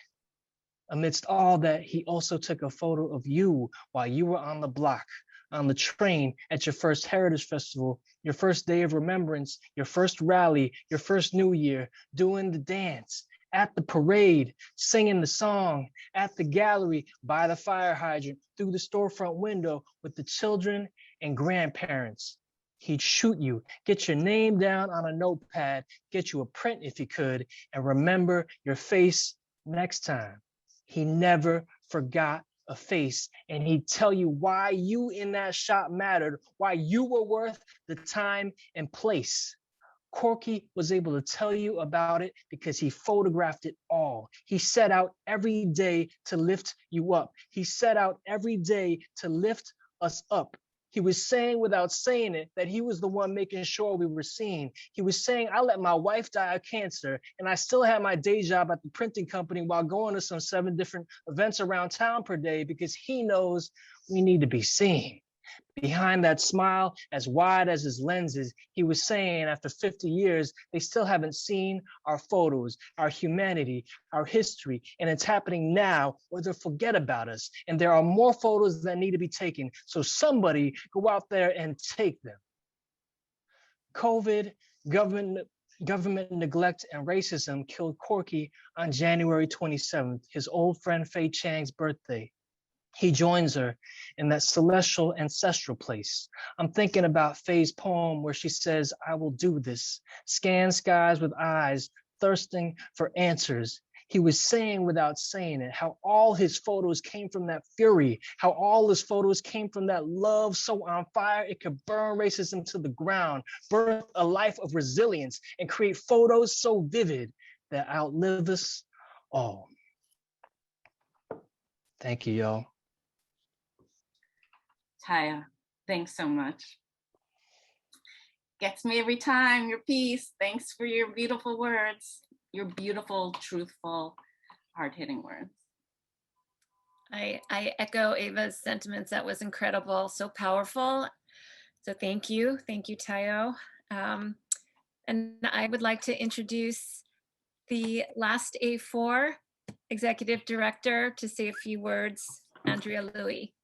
amidst all that, he also took a photo of you while you were on the block, on the train, at your first Heritage Festival, your first Day of Remembrance, your first rally, your first New Year, doing the dance, at the parade, singing the song, at the gallery, by the fire hydrant, through the storefront window with the children and grandparents. He'd shoot you, get your name down on a notepad, get you a print if he could, and remember your face next time. He never forgot a face, and he'd tell you why you in that shot mattered, why you were worth the time and place. Corky was able to tell you about it because he photographed it all. He set out every day to lift you up. He set out every day to lift us up. He was saying without saying it that he was the one making sure we were seen. He was saying, I let my wife die of cancer and I still had my day job at the printing company while going to some 7 different events around town per day because he knows we need to be seen. Behind that smile, as wide as his lenses, he was saying after 50 years, they still haven't seen our photos, our humanity, our history, and it's happening now or they'll forget about us. And there are more photos that need to be taken. So somebody go out there and take them. COVID, government neglect and racism killed Corky on January 27th, his old friend Faye Chang's birthday. He joins her in that celestial ancestral place. I'm thinking about Faye's poem where she says, I will do this, scan skies with eyes, thirsting for answers. He was saying without saying it, how all his photos came from that fury, how all his photos came from that love so on fire it could burn racism to the ground, birth a life of resilience, and create photos so vivid that outlive us all. Thank you, y'all. Taiyo, thanks so much. Gets me every time, your piece. Thanks for your beautiful words, your beautiful, truthful, hard-hitting words. I echo Ava's sentiments. That was incredible, so powerful. So thank you, Taiyo. And I would like to introduce the last A4 executive director to say a few words, Andrea Louie.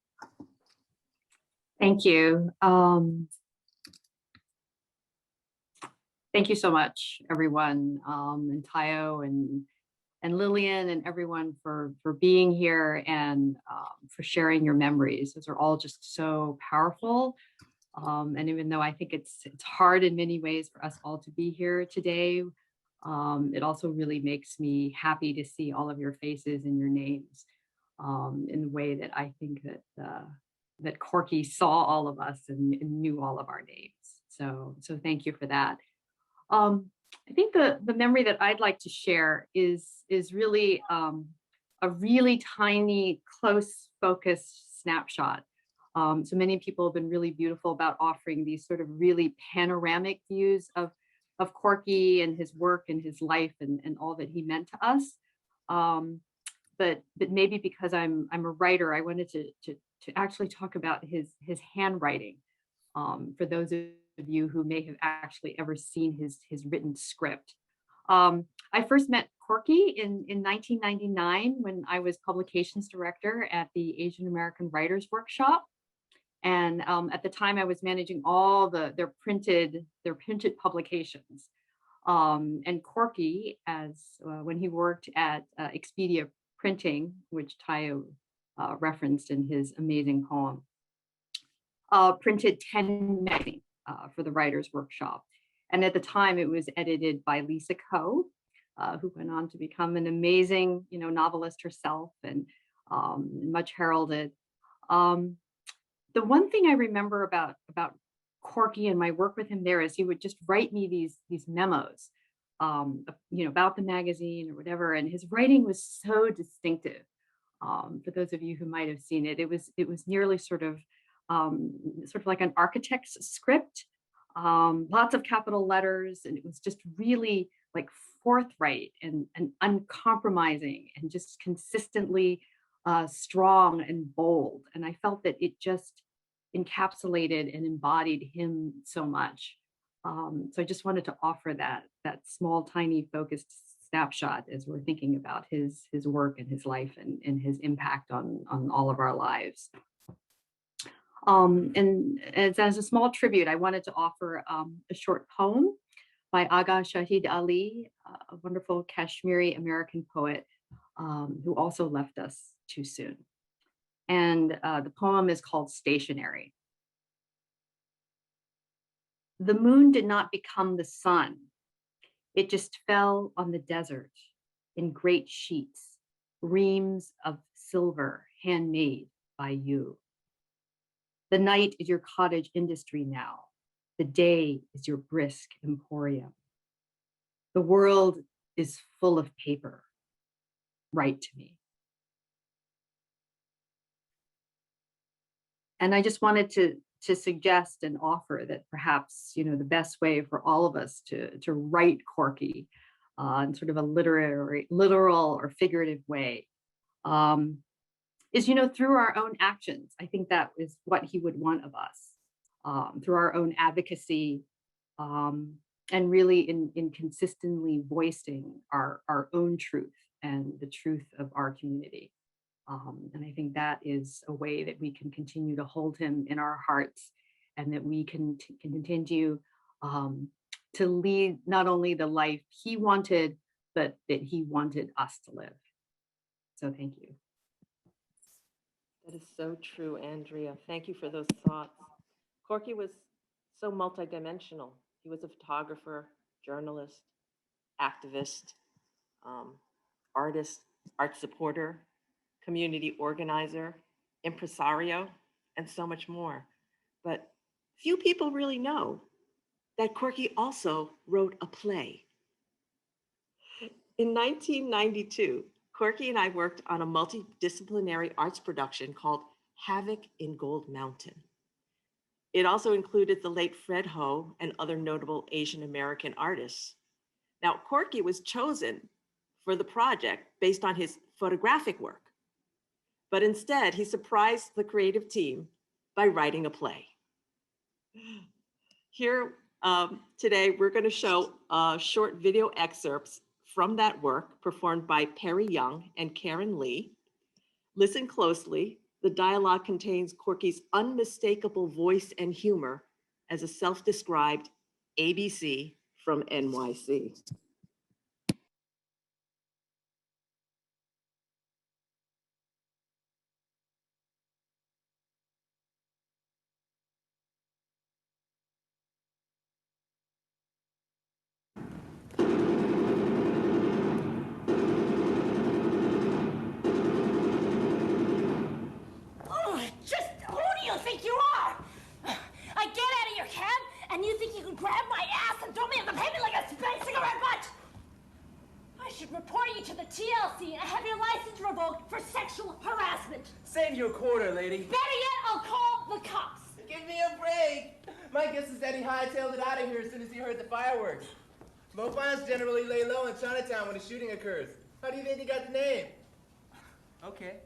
Thank you. Thank you so much, everyone, and Taiyo and Lillian and everyone for being here and for sharing your memories. Those are all just so powerful. And even though I think it's hard in many ways for us all to be here today, it also really makes me happy to see all of your faces and your names in the way that I think that Corky saw all of us and knew all of our names. So thank you for that. I think the memory that I'd like to share is really a really tiny, close, focused snapshot. So many people have been really beautiful about offering these sort of really panoramic views of Corky and his work and his life and all that he meant to us. But maybe because I'm a writer, I wanted to actually talk about his handwriting for those of you who may have actually ever seen his written script. I first met Corky in 1999 when I was publications director at the Asian American Writers Workshop. And at the time I was managing all their printed publications. And Corky, when he worked at Expedia Printing, which Taiyo referenced in his amazing poem, printed 10 magazines for the Writers' Workshop. And at the time, it was edited by Lisa Ko, who went on to become an amazing, novelist herself and much heralded. The one thing I remember about Corky and my work with him there is he would just write me these memos, about the magazine or whatever, and his writing was so distinctive. For those of you who might have seen it, it was nearly sort of like an architect's script, lots of capital letters, and it was just really like forthright and uncompromising and just consistently strong and bold. And I felt that it just encapsulated and embodied him so much. So I just wanted to offer that small, tiny, focused snapshot as we're thinking about his work and his life and his impact on all of our lives. And as a small tribute, I wanted to offer a short poem by Agha Shahid Ali, a wonderful Kashmiri American poet who also left us too soon. And the poem is called Stationary. The moon did not become the sun. It just fell on the desert in great sheets, reams of silver handmade by you. The night is your cottage industry now. The day is your brisk emporium. The world is full of paper. Write to me. And I just wanted to suggest and offer that perhaps, the best way for all of us to write Corky in sort of a literal or figurative way is, through our own actions. I think that is what he would want of us, through our own advocacy, and really in consistently voicing our own truth and the truth of our community. And I think that is a way that we can continue to hold him in our hearts, and that we can continue to lead not only the life he wanted, but that he wanted us to live. So thank you. That is so true, Andrea. Thank you for those thoughts. Corky was so multidimensional. He was a photographer, journalist, activist, artist, art supporter, community organizer, impresario, and so much more. But few people really know that Corky also wrote a play. In 1992, Corky and I worked on a multidisciplinary arts production called Havoc in Gold Mountain. It also included the late Fred Ho and other notable Asian American artists. Now, Corky was chosen for the project based on his photographic work, but instead he surprised the creative team by writing a play. Here today, we're going to show short video excerpts from that work performed by Perry Young and Karen Lee. Listen closely. The dialogue contains Corky's unmistakable voice and humor as a self-described ABC from NYC. And you think you can grab my ass and throw me on the pavement like a spent cigarette butt? I should report you to the TLC and have your license revoked for sexual harassment. Save your quarter, lady. Better yet, I'll call the cops. Give me a break. My guess is that he hightailed it out of here as soon as he heard the fireworks. Mofans generally lay low in Chinatown when a shooting occurs. How do you think he got the name? Okay.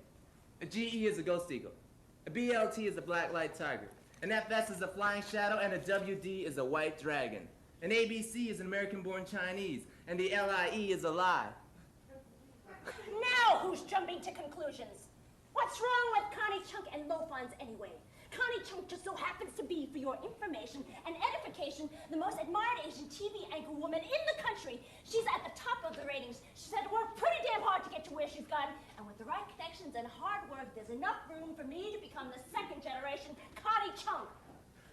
A GE is a ghost eagle. A BLT is a black light tiger. An FS is a flying shadow, and a WD is a white dragon. An ABC is an American-born Chinese, and the LIE is a lie. Now who's jumping to conclusions? What's wrong with Connie Chung and Mofans anyway? Connie Chung just so happens to be, for your information and edification, the most admired Asian TV anchor woman in the country. She's at the top of the ratings. She's had to work pretty damn hard to get to where she's gotten. And with the right connections and hard work, there's enough room for me to become the second generation Connie Chung.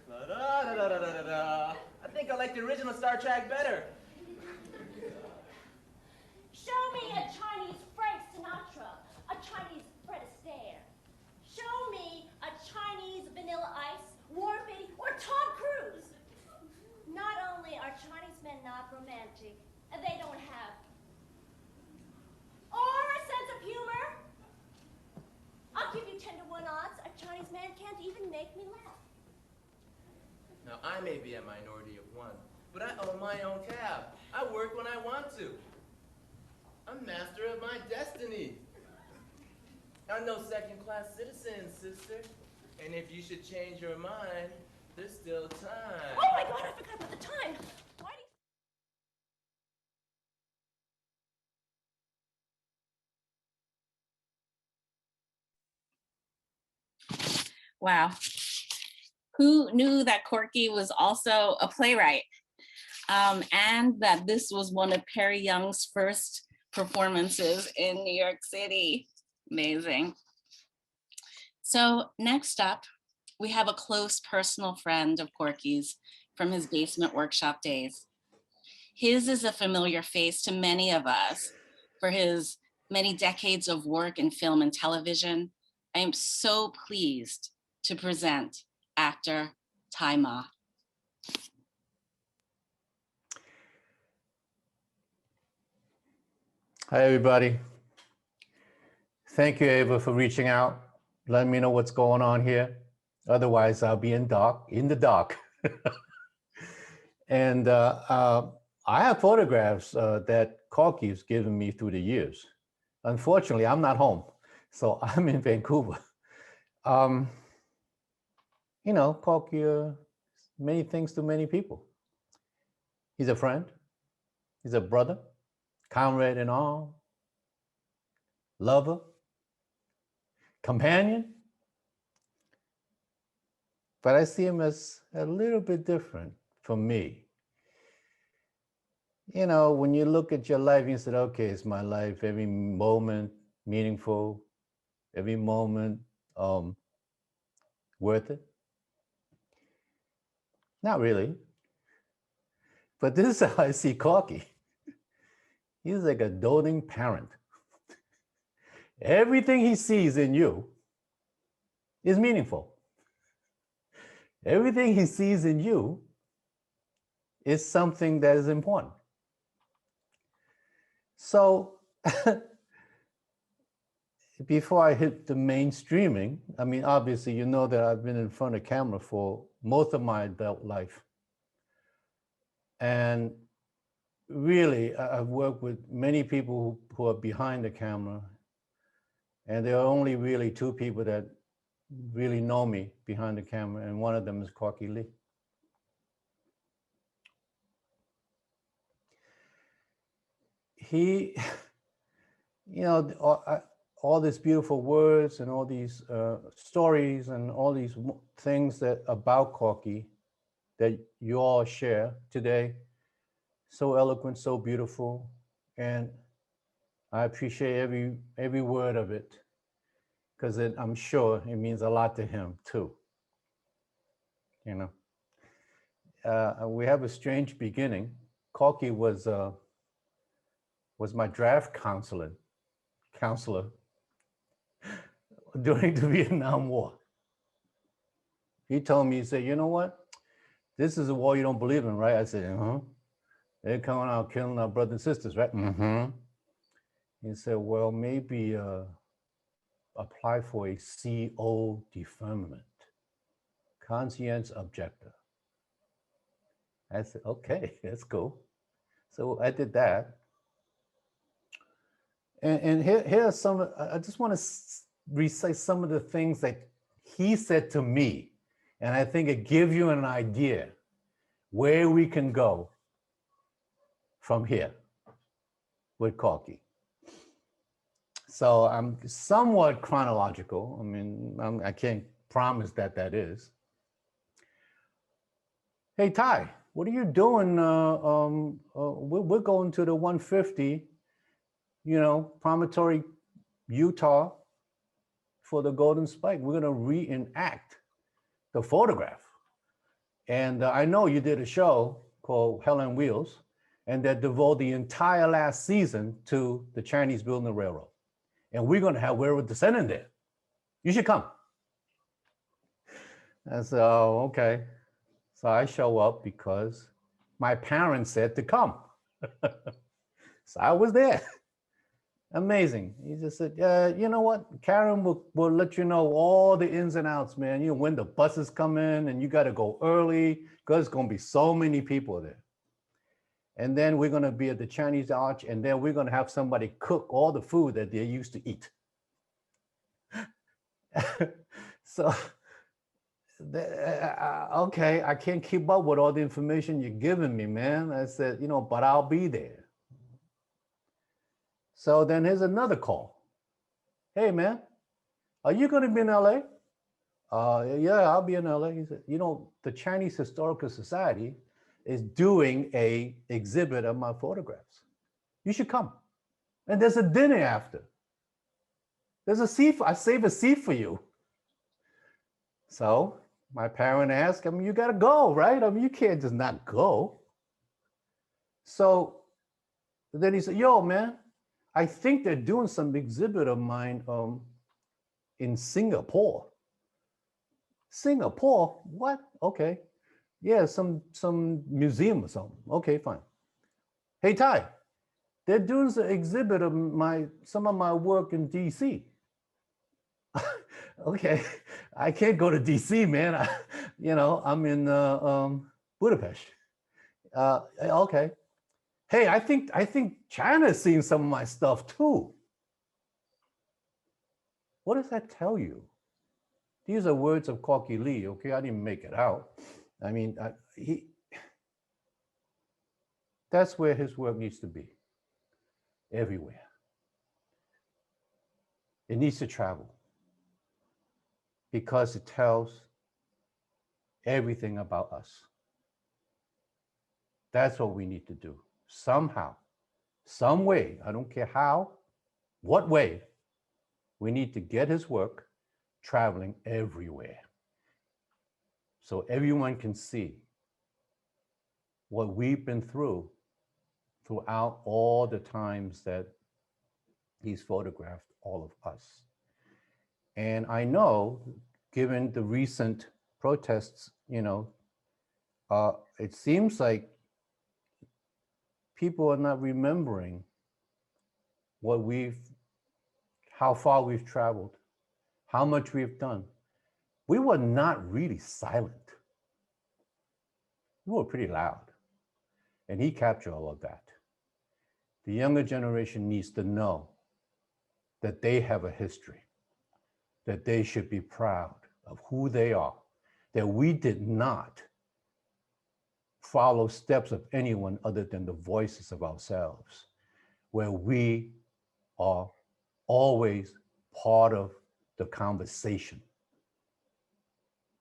Da-da-da-da-da-da-da. I think I like the original Star Trek better. Show me a Chinese Frank Sinatra, a Chinese Fred Astaire. Show me a Chinese Vanilla Ice, Warren Beatty, or Tom Cruise. Not only are Chinese men not romantic, they don't have or a sense of humor. I'll give you 10 to 1 odds. A Chinese man can't even make me laugh. Now, I may be a minority of one, but I own my own cab. I work when I want to. I'm master of my destiny. I'm no second-class citizen, sister. And if you should change your mind, there's still time. Oh my God, I forgot about the time. Why do you... Wow. Who knew that Corky was also a playwright? And that this was one of Perry Young's first performances in New York City. Amazing. So next up, we have a close personal friend of Corky's from his basement workshop days. His is a familiar face to many of us for his many decades of work in film and television. I am so pleased to present actor Taiyo. Hi, everybody. Thank you, Ava, for reaching out, letting me know what's going on here. Otherwise, I'll be in the dark. And I have photographs that Corky's given me through the years. Unfortunately, I'm not home, so I'm in Vancouver. You know, Corky, many things to many people. He's a friend, he's a brother, comrade in arms, lover, companion. But I see him as a little bit different from me. You know, when you look at your life, you said, okay, it's my life, every moment meaningful, every moment worth it? Not really. But this is how I see Corky. He's like a doting parent. Everything he sees in you is meaningful. Everything he sees in you is something that is important. So before I hit the mainstreaming, I mean, obviously, you know that I've been in front of camera for most of my adult life. And really, I've worked with many people who are behind the camera. And there are only really 2 people that really know me behind the camera, and one of them is Corky Lee. He, you know, all these beautiful words and all these stories and all these things that about Corky that you all share today, so eloquent, so beautiful, and I appreciate every word of it, because I'm sure it means a lot to him too. You know, we have a strange beginning. Corky was my draft counselor during the Vietnam War. He told me, he said, you know what? This is a war you don't believe in, right? I said, They're coming out killing our brothers and sisters, right? He said, well, maybe apply for a CO deferment, conscience objector. I said, okay, that's cool. So I did that. And here are some, I just want to recite some of the things that he said to me. And I think it gives you an idea where we can go from here with Corky. So I'm somewhat chronological. I mean, I can't promise that is, Hey, Ty, what are you doing? We're going to the 150, Promontory, Utah for the Golden Spike. We're going to reenact the photograph. And I know you did a show called Hell on Wheels, and that devoted the entire last season to the Chinese building the railroad. And we're going to have Ware descending there. You should come. I said, oh, okay. So I show up because my parents said to come. So I was there. Amazing. He just said, you know what? Karen will let you know all the ins and outs, man. You know, when the buses come in and you got to go early because there's going to be so many people there. And then we're going to be at the Chinese Arch, and then we're going to have somebody cook all the food that they used to eat. So, okay, I can't keep up with all the information you're giving me, man. I said, but I'll be there. So then here's another call. Hey, man, are you going to be in LA? Yeah, I'll be in LA. He said, the Chinese Historical Society is doing a exhibit of my photographs. You should come. And there's a dinner after. There's a seat, I save a seat for you. So my parent asked, you gotta go, right? You can't just not go. So then he said, yo, man, I think they're doing some exhibit of mine in Singapore. Singapore? What? Okay. Yeah, some museum or something. Okay, fine. Hey, Ty, they're doing an exhibit of some of my work in DC. Okay, I can't go to DC, man. I'm in Budapest. Okay. Hey, I think China's seeing some of my stuff too. What does that tell you? These are words of Corky Lee, okay? I didn't make it out. I mean, that's where his work needs to be, everywhere. It needs to travel because it tells everything about us. That's what we need to do. Somehow, some way, I don't care how, what way, we need to get his work traveling everywhere so everyone can see what we've been through throughout all the times that he's photographed all of us. And I know, given the recent protests, it seems like people are not remembering how far we've traveled, how much we've done. We were not really silent. We were pretty loud. And he captured all of that. The younger generation needs to know that they have a history, that they should be proud of who they are, that we did not follow steps of anyone other than the voices of ourselves, where we are always part of the conversation.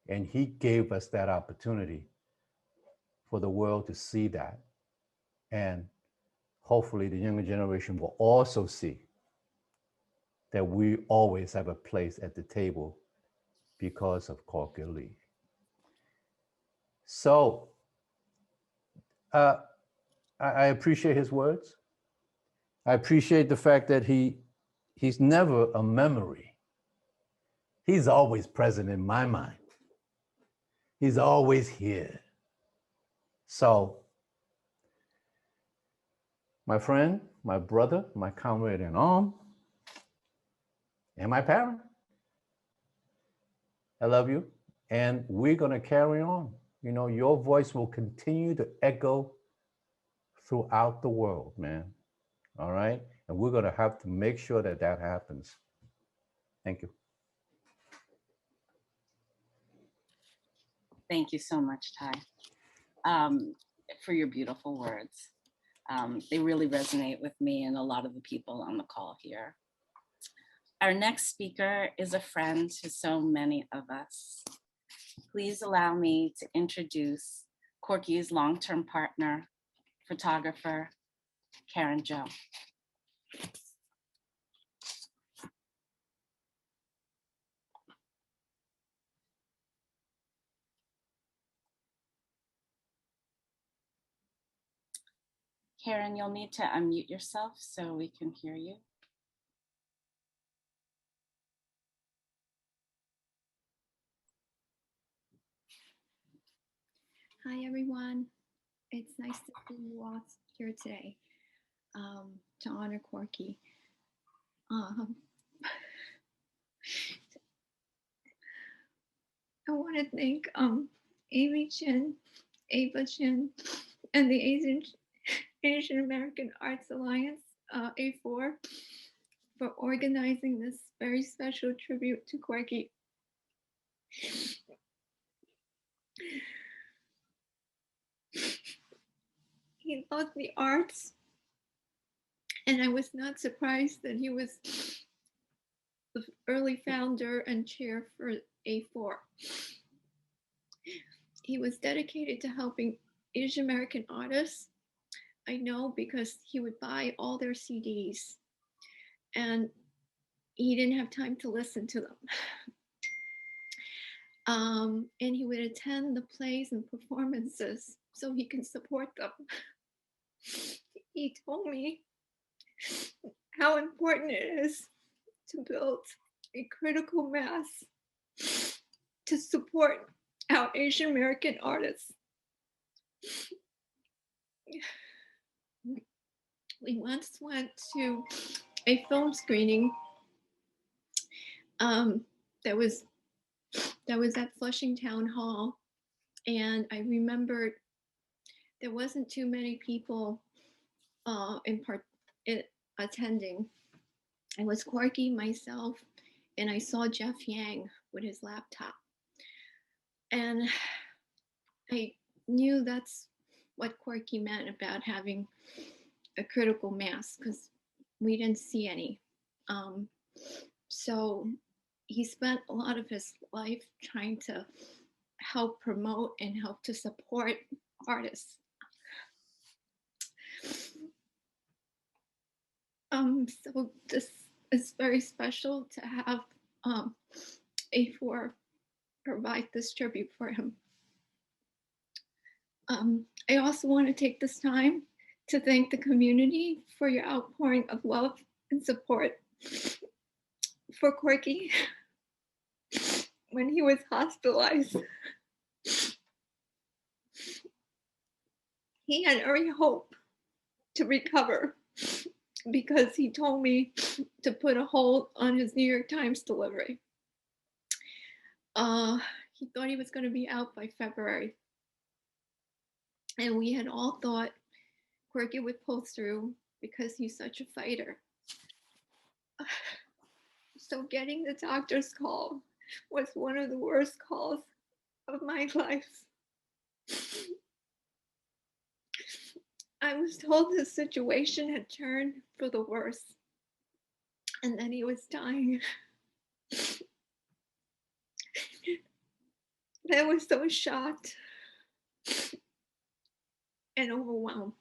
And he gave us that opportunity for the world to see that. And hopefully the younger generation will also see that we always have a place at the table because of Corky Lee. So I appreciate his words. I appreciate the fact that he's never a memory. He's always present in my mind. He's always here. So, my friend, my brother, my comrade in arms, and my parent, I love you. And we're gonna carry on. Your voice will continue to echo throughout the world, man. All right? And we're gonna have to make sure that that happens. Thank you. Thank you so much, Ty, for your beautiful words. They really resonate with me and a lot of the people on the call here. Our next speaker is a friend to so many of us. Please allow me to introduce Corky's long-term partner, photographer, Karen Zhou. Karen, you'll need to unmute yourself so we can hear you. Hi, everyone. It's nice to see you all here today to honor Corky. I want to thank Amy Chin, Ava Chin, and the Asian American Arts Alliance, A4, for organizing this very special tribute to Corky. He loved the arts, and I was not surprised that he was the early founder and chair for A4. He was dedicated to helping Asian American artists. I know because he would buy all their CDs and he didn't have time to listen to them. And he would attend the plays and performances so he can support them. He told me how important it is to build a critical mass to support our Asian American artists. We once went to a film screening that was at Flushing Town Hall, and I remembered there wasn't too many people attending. It was Corky, myself, and I saw Jeff Yang with his laptop. And I knew that's what Corky meant about having a critical mass, because we didn't see any. So he spent a lot of his life trying to help promote and help to support artists. So this is very special to have A4 provide this tribute for him. I also want to take this time to thank the community for your outpouring of love and support for Corky when he was hospitalized. He had every hope to recover because he told me to put a hold on his New York Times delivery. He thought he was going to be out by February. And we had all thought Corky would pull through because he's such a fighter. So getting the doctor's call was one of the worst calls of my life. I was told his situation had turned for the worse and that he was dying. I was so shocked and overwhelmed.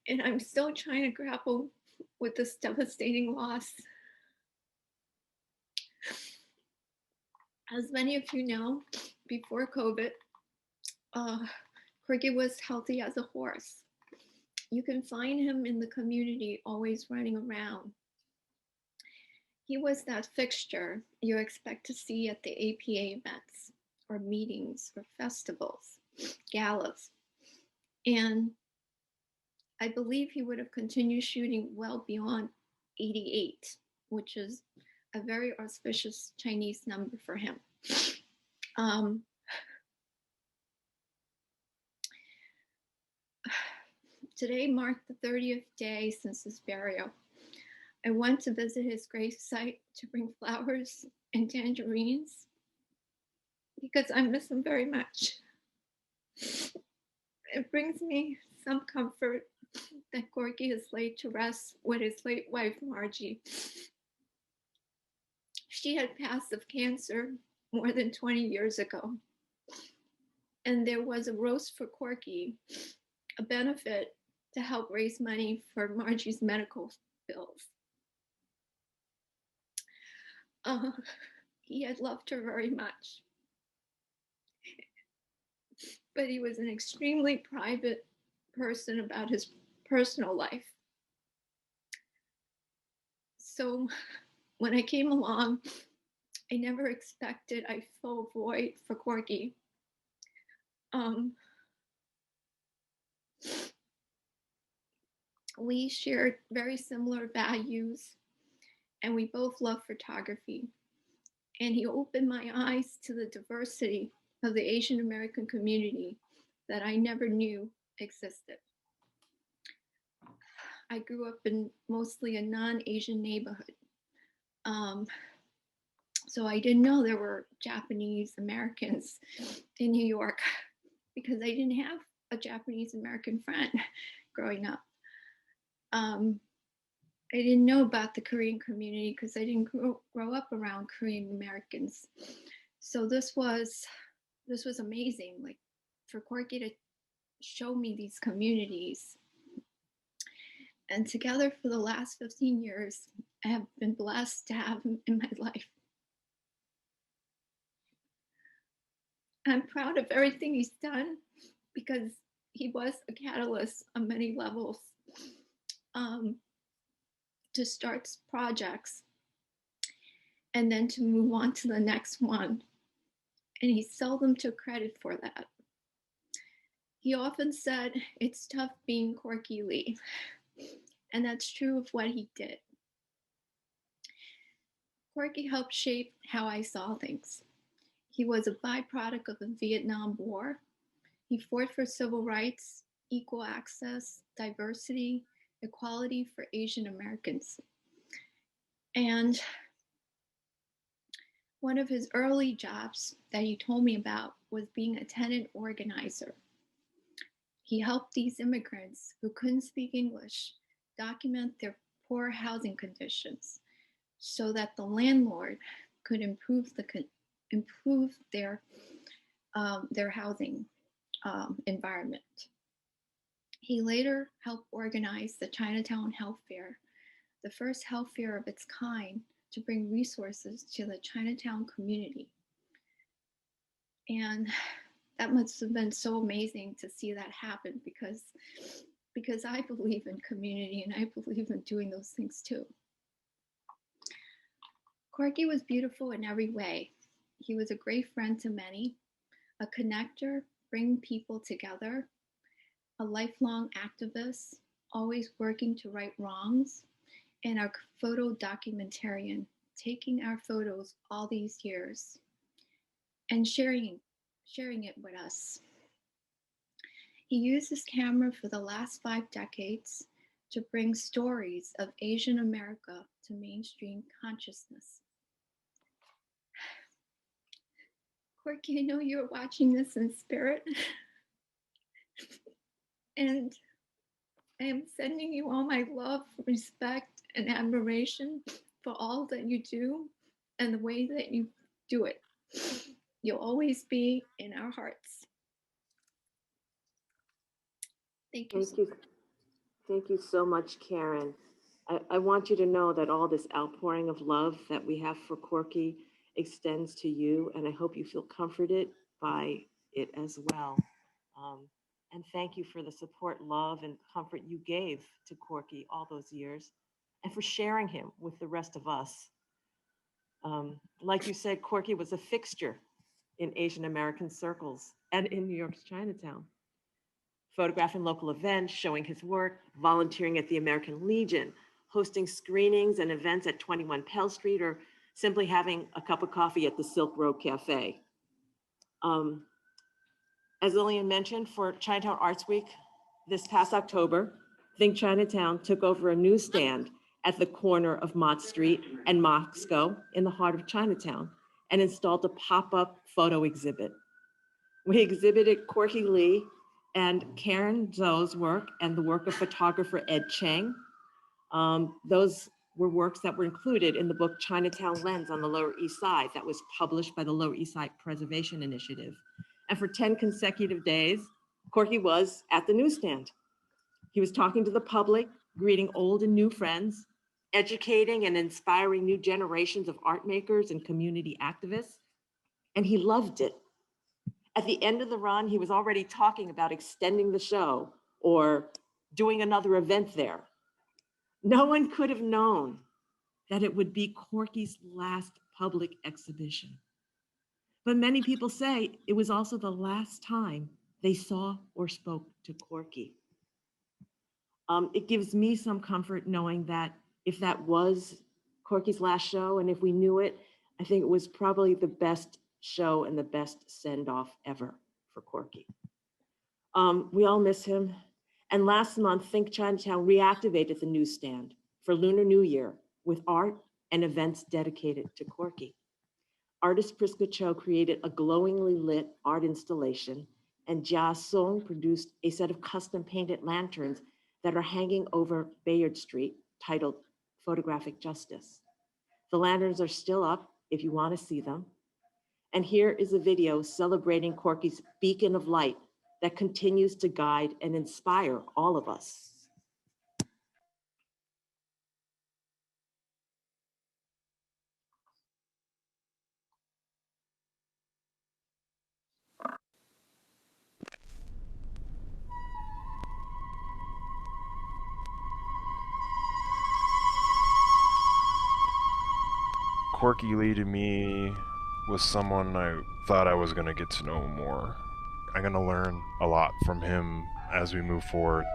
And I'm still trying to grapple with this devastating loss. As many of you know, before COVID, Corky was healthy as a horse. You can find him in the community, always running around. He was that fixture you expect to see at the APA events or meetings or festivals, galas. And I believe he would have continued shooting well beyond 88, which is a very auspicious Chinese number for him. Today marked the 30th day since his burial. I went to visit his gravesite to bring flowers and tangerines because I miss him very much. It brings me some comfort that Corky is laid to rest with his late wife, Margie. She had passed of cancer more than 20 years ago. and there was a roast for Corky, a benefit to help raise money for Margie's medical bills. He had loved her very much, but he was an extremely private person about his personal life. So when I came along, I never expected I'd fill a void for Corky. We shared very similar values, and we both love photography. And he opened my eyes to the diversity of the Asian American community that I never knew existed. I grew up in mostly a non-Asian neighborhood. So I didn't know there were Japanese Americans in New York because I didn't have a Japanese American friend growing up. I didn't know about the Korean community because I didn't grow up around Korean Americans. So this was amazing, like for Corky to show me these communities. And together for the last 15 years, I have been blessed to have him in my life. I'm proud of everything he's done because he was a catalyst on many levels to start projects and then to move on to the next one. And he seldom took credit for that. He often said, it's tough being Corky Lee. And that's true of what he did. Corky helped shape how I saw things. He was a byproduct of the Vietnam War. He fought for civil rights, equal access, diversity, equality for Asian Americans. And one of his early jobs that he told me about was being a tenant organizer. He helped these immigrants who couldn't speak English document their poor housing conditions so that the landlord could improve their housing environment. He later helped organize the Chinatown Health Fair, the first health fair of its kind to bring resources to the Chinatown community. And that must have been so amazing to see that happen because I believe in community and I believe in doing those things too. Corky was beautiful in every way. He was a great friend to many, a connector, bringing people together, a lifelong activist, always working to right wrongs, and our photo documentarian, taking our photos all these years and sharing it with us. He used his camera for the last 5 decades to bring stories of Asian America to mainstream consciousness. Corky, I know you're watching this in spirit. And I am sending you all my love, respect, and admiration for all that you do and the way that you do it. You'll always be in our hearts. Thank you. Thank you so much, Karen. I want you to know that all this outpouring of love that we have for Corky extends to you, and I hope you feel comforted by it as well. And thank you for the support, love, and comfort you gave to Corky all those years, and for sharing him with the rest of us. Like you said, Corky was a fixture in Asian American circles and in New York's Chinatown. Photographing local events, showing his work, volunteering at the American Legion, hosting screenings and events at 21 Pell Street, or simply having a cup of coffee at the Silk Road Cafe. As Lillian mentioned, for Chinatown Arts Week this past October, Think Chinatown took over a newsstand at the corner of Mott Street and Moscow in the heart of Chinatown and installed a pop-up photo exhibit. We exhibited Corky Lee and Karen Zhou's work and the work of photographer Ed Chang. Those were works that were included in the book Chinatown Lens on the Lower East Side that was published by the Lower East Side Preservation Initiative. And for 10 consecutive days, Corky was at the newsstand. He was talking to the public, greeting old and new friends, educating and inspiring new generations of art makers and community activists. And he loved it. At the end of the run, he was already talking about extending the show or doing another event there. No one could have known that it would be Corky's last public exhibition. But many people say it was also the last time they saw or spoke to Corky. It gives me some comfort knowing that if that was Corky's last show, and if we knew it, I think it was probably the best show and the best send-off ever for Corky. We all miss him. And last month, Think Chinatown reactivated the newsstand for Lunar New Year with art and events dedicated to Corky. Artist Priska Cho created a glowingly lit art installation, and Jia Song produced a set of custom painted lanterns that are hanging over Bayard Street, titled Photographic Justice. The lanterns are still up if you want to see them. And here is a video celebrating Corky's beacon of light that continues to guide and inspire all of us. Corky Lee to me was someone I thought I was going to get to know more. I'm going to learn a lot from him as we move forward.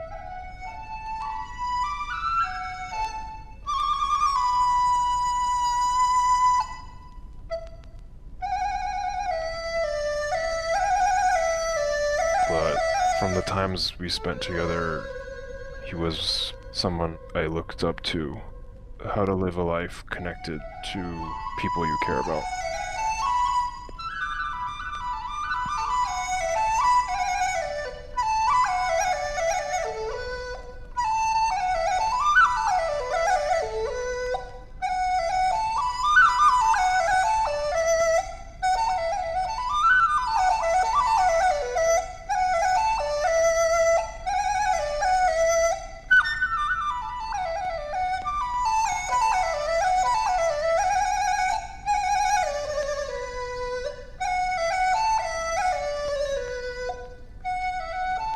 But from the times we spent together, he was someone I looked up to. How to live a life connected to people you care about.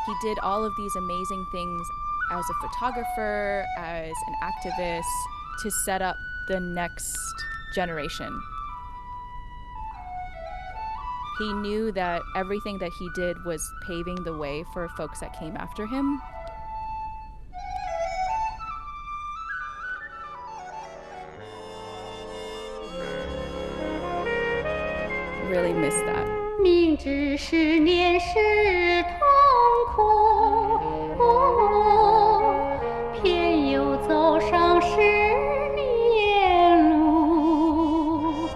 He did all of these amazing things as a photographer, as an activist, to set up the next generation. He knew that everything that he did was paving the way for folks that came after him. Really miss that. 明知是年事痛苦，偏又走上10年路。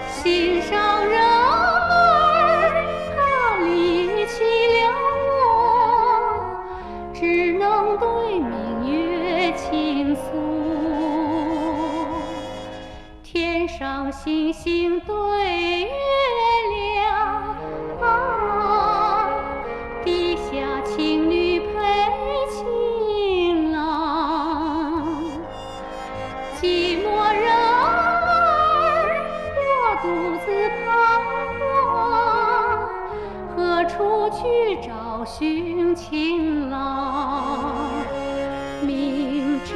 心上人儿他离弃了我，只能对明月倾诉。天上星星对月。 地下情侣配情郎，寂寞人儿我独自彷徨，何处去找寻情郎？明知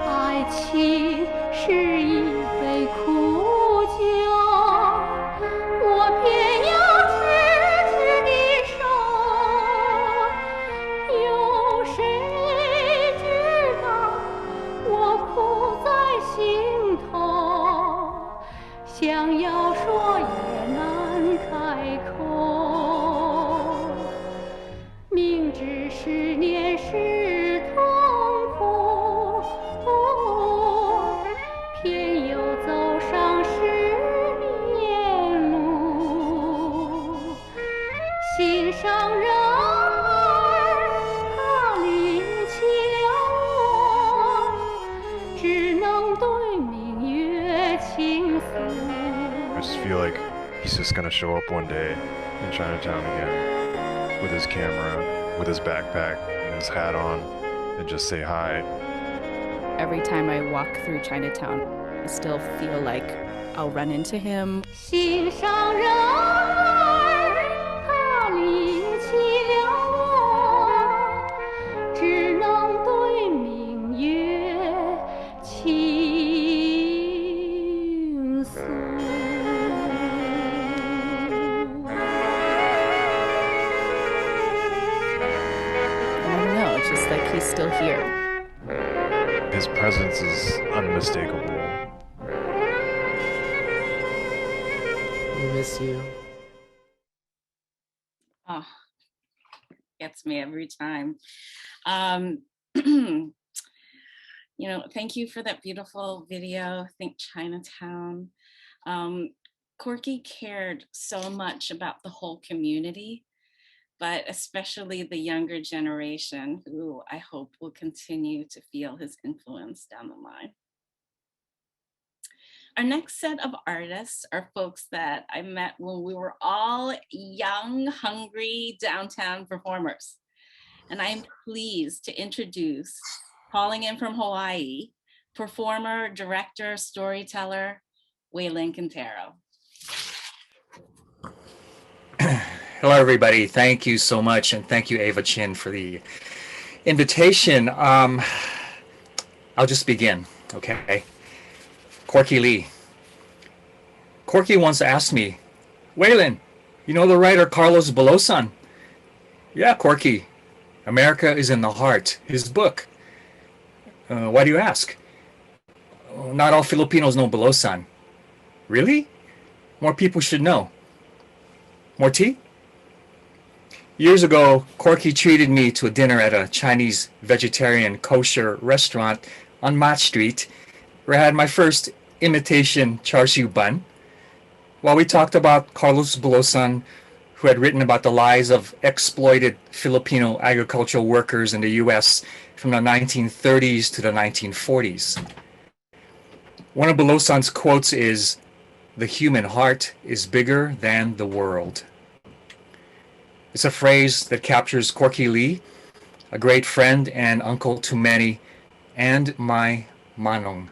爱情是一杯苦酒，我偏要。 想要说也难开口，明知是年事痛苦，偏又走上10年路。心上人儿他离弃了我，只能对明月倾诉。 I just feel like he's just gonna show up one day in Chinatown again with his camera, with his backpack and his hat on, and just say hi. Every time I walk through Chinatown, I still feel like I'll run into him. 心上人儿他离弃了我，只能对明月倾诉。I don't know, it's just like he's still here. His presence is unmistakable. We miss you. Oh, gets me every time. Thank you for that beautiful video. Think Chinatown. Corky cared so much about the whole community, but especially the younger generation, who I hope will continue to feel his influence down the line. Our next set of artists are folks that I met when we were all young, hungry downtown performers. And I am pleased to introduce, calling in from Hawaii, performer, director, storyteller, Wayland Quintero. Hello, everybody. Thank you so much. And thank you, Ava Chin, for the invitation. I'll just begin, okay? Corky Lee. Corky once asked me, Wayland, you know the writer Carlos Bulosan? Yeah, Corky. America is in the Heart, his book. Why do you ask? Not all Filipinos know Bulosan. Really? More people should know. More tea? Years ago, Corky treated me to a dinner at a Chinese vegetarian kosher restaurant on Mott Street, where I had my first imitation char siu bun, while we talked about Carlos Bulosan, who had written about the lives of exploited Filipino agricultural workers in the U.S. from the 1930s to the 1940s. One of Bulosan's quotes is, "The human heart is bigger than the world." It's a phrase that captures Corky Lee, a great friend and uncle to many, and my manong,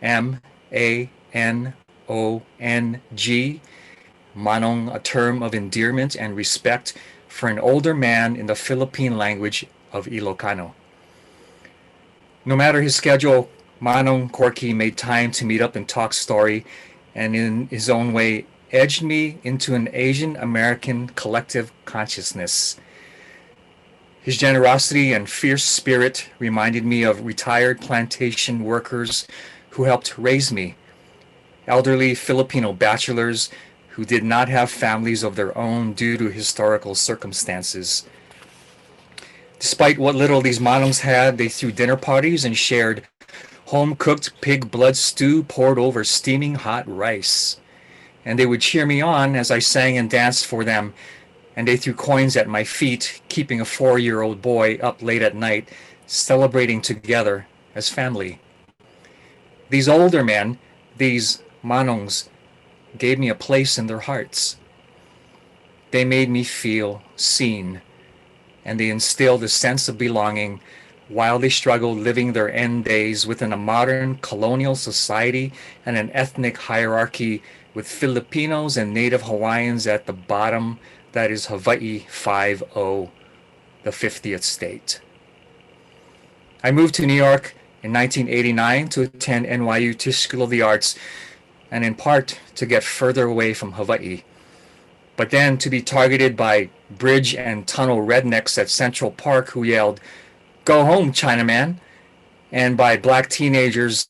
M-A-N-O-N-G, manong, a term of endearment and respect for an older man in the Philippine language of Ilocano. No matter his schedule, Manong Corky made time to meet up and talk story, and in his own way edged me into an Asian American collective consciousness. His generosity and fierce spirit reminded me of retired plantation workers who helped raise me, elderly Filipino bachelors who did not have families of their own due to historical circumstances. Despite what little these manongs had, they threw dinner parties and shared home-cooked pig blood stew poured over steaming hot rice. And they would cheer me on as I sang and danced for them, and they threw coins at my feet, keeping a 4-year-old boy up late at night, celebrating together as family. These older men, these manongs, gave me a place in their hearts. They made me feel seen, and they instilled a sense of belonging while they struggled living their end days within a modern colonial society and an ethnic hierarchy with Filipinos and Native Hawaiians at the bottom. That is Hawaii 5-0, the 50th state. I moved to New York in 1989 to attend NYU Tisch School of the Arts, and in part to get further away from Hawaii, but then to be targeted by bridge and tunnel rednecks at Central Park who yelled, "Go home, Chinaman," and by black teenagers,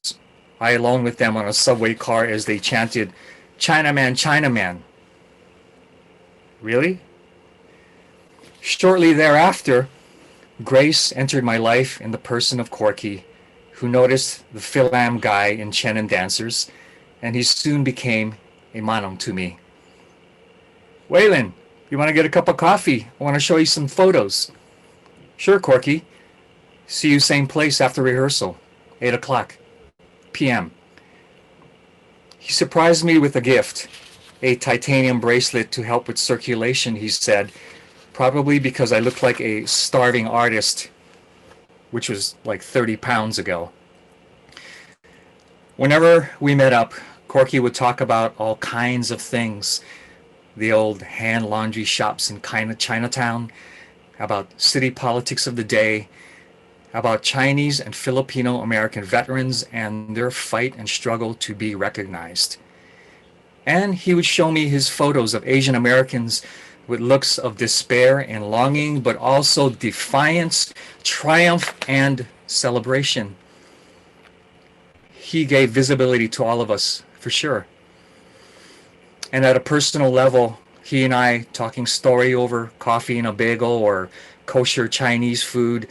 I alone with them on a subway car as they chanted, "Chinaman, Chinaman." Really? Shortly thereafter, Grace entered my life in the person of Corky, who noticed the Philam guy in Chen and Dancers, and he soon became a manong to me. "Wayland, you want to get a cup of coffee? I want to show you some photos." "Sure, Corky. See you same place after rehearsal, 8 o'clock p.m. He surprised me with a gift, a titanium bracelet to help with circulation, he said, probably because I looked like a starving artist, which was like 30 pounds ago. Whenever we met up, Corky would talk about all kinds of things. The old hand laundry shops in Chinatown, about city politics of the day, about Chinese and Filipino American veterans and their fight and struggle to be recognized. And he would show me his photos of Asian Americans with looks of despair and longing, but also defiance, triumph, and celebration. He gave visibility to all of us, for sure. And at a personal level, he and I talking story over coffee and a bagel or kosher Chinese food,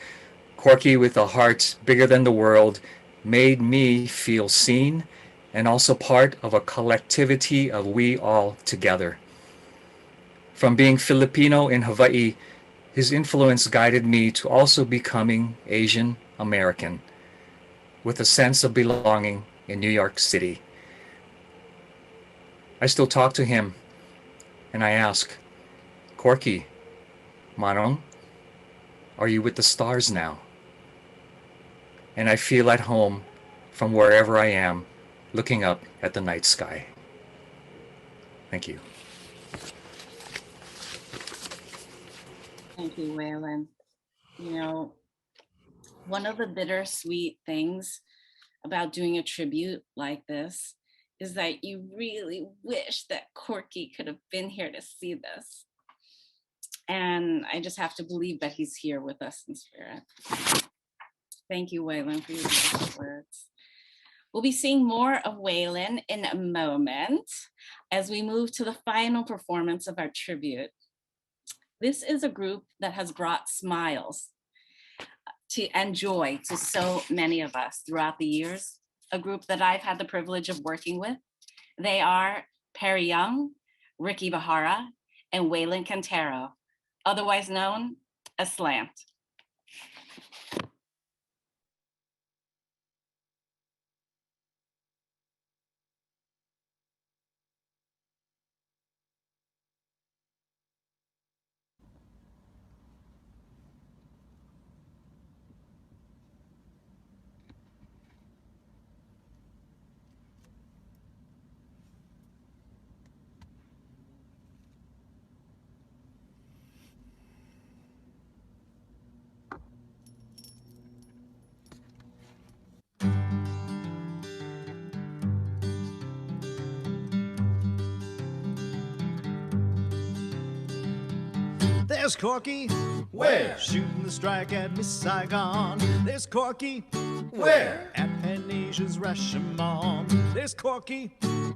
Corky with a heart bigger than the world, made me feel seen and also part of a collectivity of we all together. From being Filipino in Hawaii, his influence guided me to also becoming Asian American, with a sense of belonging in New York City. I still talk to him, and I ask, Corky, Manong, are you with the stars now? And I feel at home from wherever I am, looking up at the night sky. Thank you. Thank you, Wayland. You know, one of the bittersweet things about doing a tribute like this is that you really wish that Corky could have been here to see this. And I just have to believe that he's here with us in spirit. Thank you, Wayland, for your beautiful words. We'll be seeing more of Wayland in a moment as we move to the final performance of our tribute. This is a group that has brought smiles and joy to so many of us throughout the years, a group that I've had the privilege of working with. They are Perry Young, Ricky Ebihara, and Wayland Quintero, otherwise known as SLANT. There's Corky, Where? Shooting the strike at Miss Saigon. There's Corky, Where? At Pan Asia's Rashomon. There's Corky,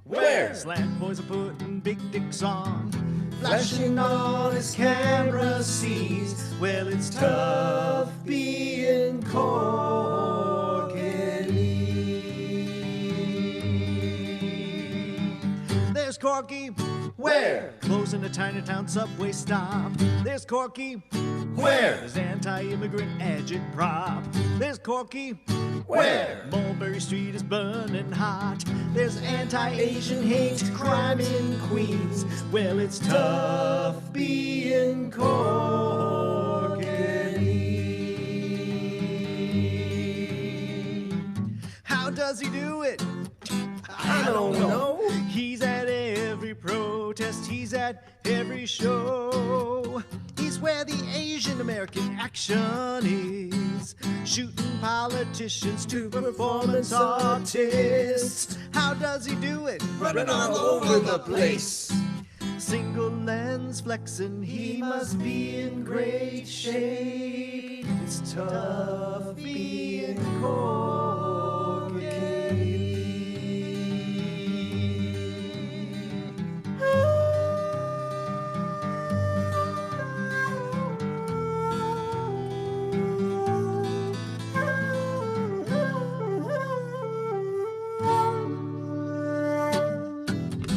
Where? Slant boys are putting big dicks on. Flashing on his camera sees. Well, it's Tough being Corky Lee. There's Corky, Where? Closing a Chinatown subway stop. There's Corky, Where? There's anti-immigrant agitprop. There's Corky, Where? Mulberry Street is burning hot. There's Anti-Asian hate crime in Queens. Well, it's Tough being Corky Lee. How does he do it? I don't know. He's at every protest, he's at every show. He's where the Asian American action is, shooting politicians to performance artists. How does he do it? Running all over the place. Single lens flexing, he must be in great shape. It's tough being Corky Lee.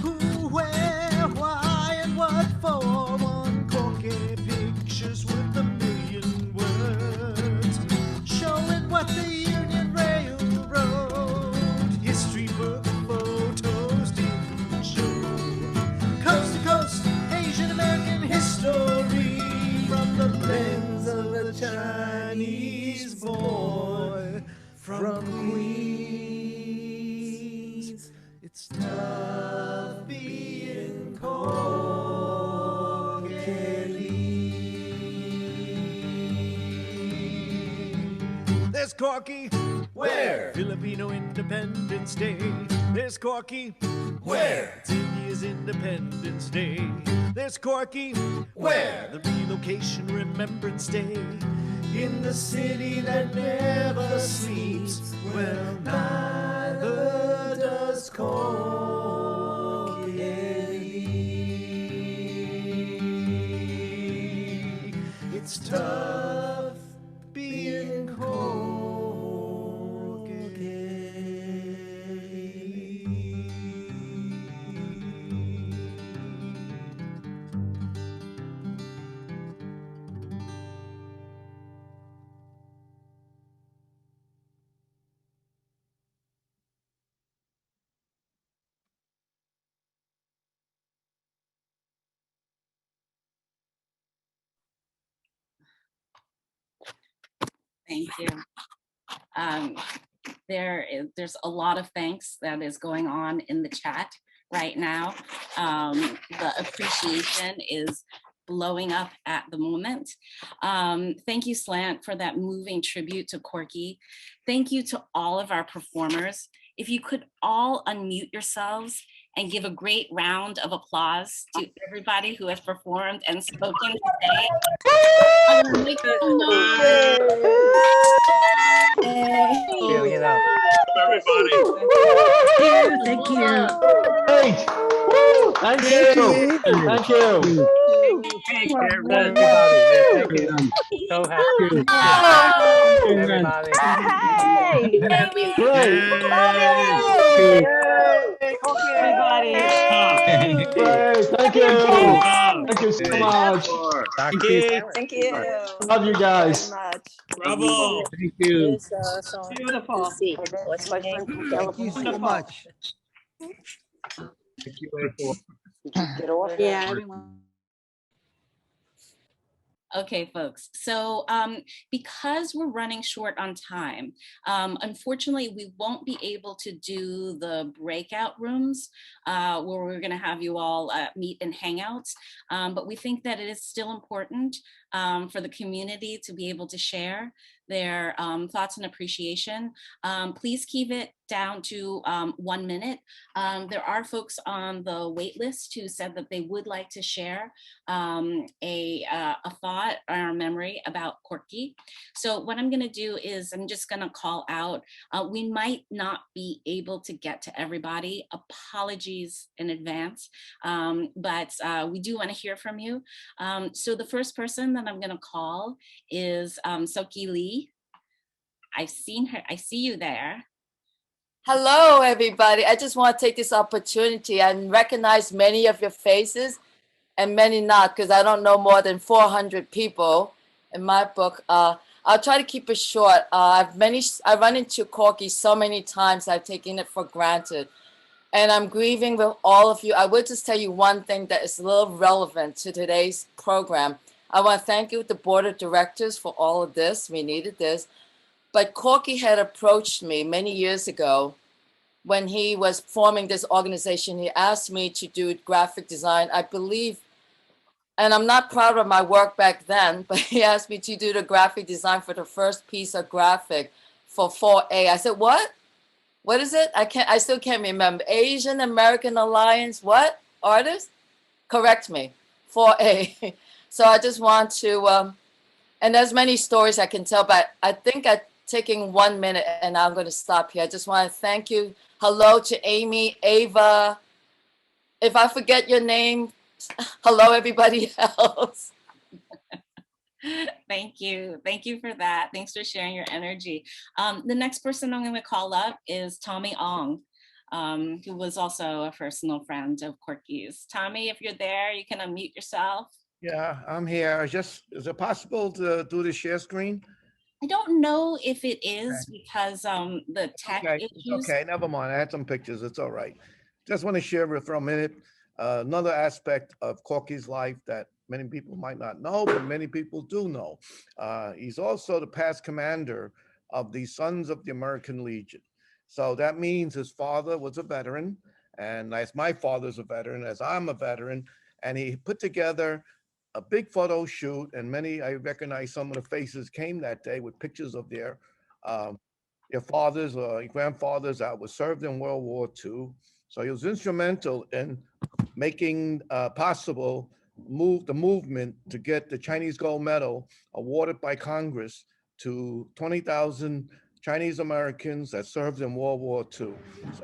Who, where, why, and what for? One Corky pictures with a million words, showing what the Union Railroad from Queens. It's tough being Corky Lee. There's Corky, Ware? Filipino Independence Day. There's Corky, Ware? It's India's Independence Day. There's Corky, Ware? The Relocation Remembrance Day. In the city that never sleeps, well, neither does Corky Lee. It's tough being Corky Lee. Thank you. There's a lot of thanks that is going on in the chat right now. The appreciation is blowing up at the moment. Thank you, SLANT, for that moving tribute to Corky. Thank you to all of our performers. If you could all unmute yourselves and give a great round of applause to everybody who has performed and spoken today. I'm gonna make some noise. Everybody. Thank you. Great. Thank you. Thank you. Thank everybody. Thank you. So happy. Everybody. Great. Everybody. Great. Thank you. Thank you so much. Thank you. Thank you. Love you guys. Bravo. Thank you. Beautiful. What's my friend? Thank you so much. Thank you, April. Yeah, everyone. Okay, folks, so because we're running short on time, unfortunately, we won't be able to do the breakout rooms where we're gonna have you all meet and hang out, but we think that it is still important for the community to be able to share their thoughts and appreciation. Please keep it down to 1 minute. There are folks on the wait list who said that they would like to share a thought or a memory about Corky. So what I'm gonna do is I'm just gonna call out, we might not be able to get to everybody, apologies in advance, but we do wanna hear from you. So the first person that I'm gonna call is Corky Lee. I've seen her, I see you there. Hello, everybody. I just want to take this opportunity and recognize many of your faces and many not, because I don't know more than 400 people in my book. I'll try to keep it short. I run into Corky so many times, I've taken it for granted. And I'm grieving with all of you. I will just tell you one thing that is a little relevant to today's program. I want to thank you, the board of directors, for all of this. We needed this. But Corky had approached me many years ago when he was forming this organization. He asked me to do graphic design, I believe, and I'm not proud of my work back then, but he asked me to do the graphic design for the first piece of graphic for 4A. I said, what? What is it? I still can't remember. Asian American Alliance, what? Artist? Correct me. 4A. So I just want to, and there's many stories I can tell, but I think I'm taking 1 minute and I'm going to stop here. I just want to thank you. Hello to Amy, Ava. If I forget your name, hello everybody else. Thank you. Thank you for that. Thanks for sharing your energy. The next person I'm going to call up is Tommy Ong, who was also a personal friend of Corky's. Tommy, if you're there, you can unmute yourself. Yeah, I'm here. Is it possible to do the share screen? I don't know if it is because the tech issues. Okay, never mind. I had some pictures. It's all right. Just want to share it for a minute. Another aspect of Corky's life that many people might not know, but many people do know. He's also the past commander of the Sons of the American Legion. So that means his father was a veteran, and as my father's a veteran, as I'm a veteran, and he put together a big photo shoot, and I recognize some of the faces came that day with pictures of their fathers or grandfathers that were served in World War II. So he was instrumental in making possible the movement to get the Chinese gold medal awarded by Congress to 20,000 Chinese Americans that served in World War II.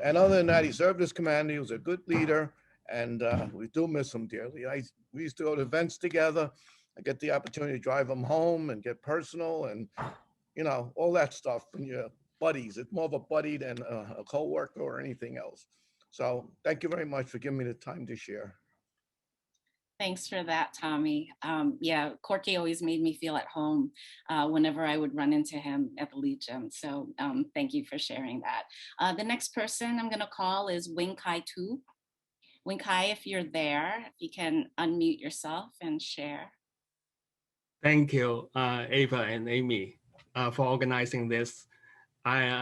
And other than that, he served as commander. He was a good leader, and we do miss him dearly. We used to go to events together. I get the opportunity to drive him home and get personal and, all that stuff. When you're buddies, it's more of a buddy than a co-worker or anything else. So thank you very much for giving me the time to share. Thanks for that, Tommy. Yeah, Corky always made me feel at home whenever I would run into him at the Legion. So thank you for sharing that. The next person I'm gonna call is Wing Kai Tu. Wing Kai, if you're there, if you can unmute yourself and share. Thank you, Ava and Amy, for organizing this.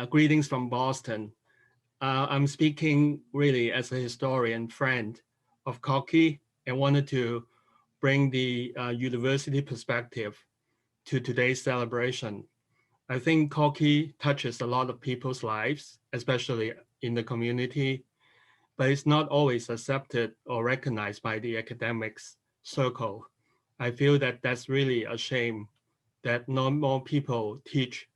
Greetings from Boston. I'm speaking really as a historian friend of Corky, and wanted to bring the university perspective to today's celebration. I think Corky touches a lot of people's lives, especially in the community, but it's not always accepted or recognized by the academics circle. I feel that that's really a shame that not more people teach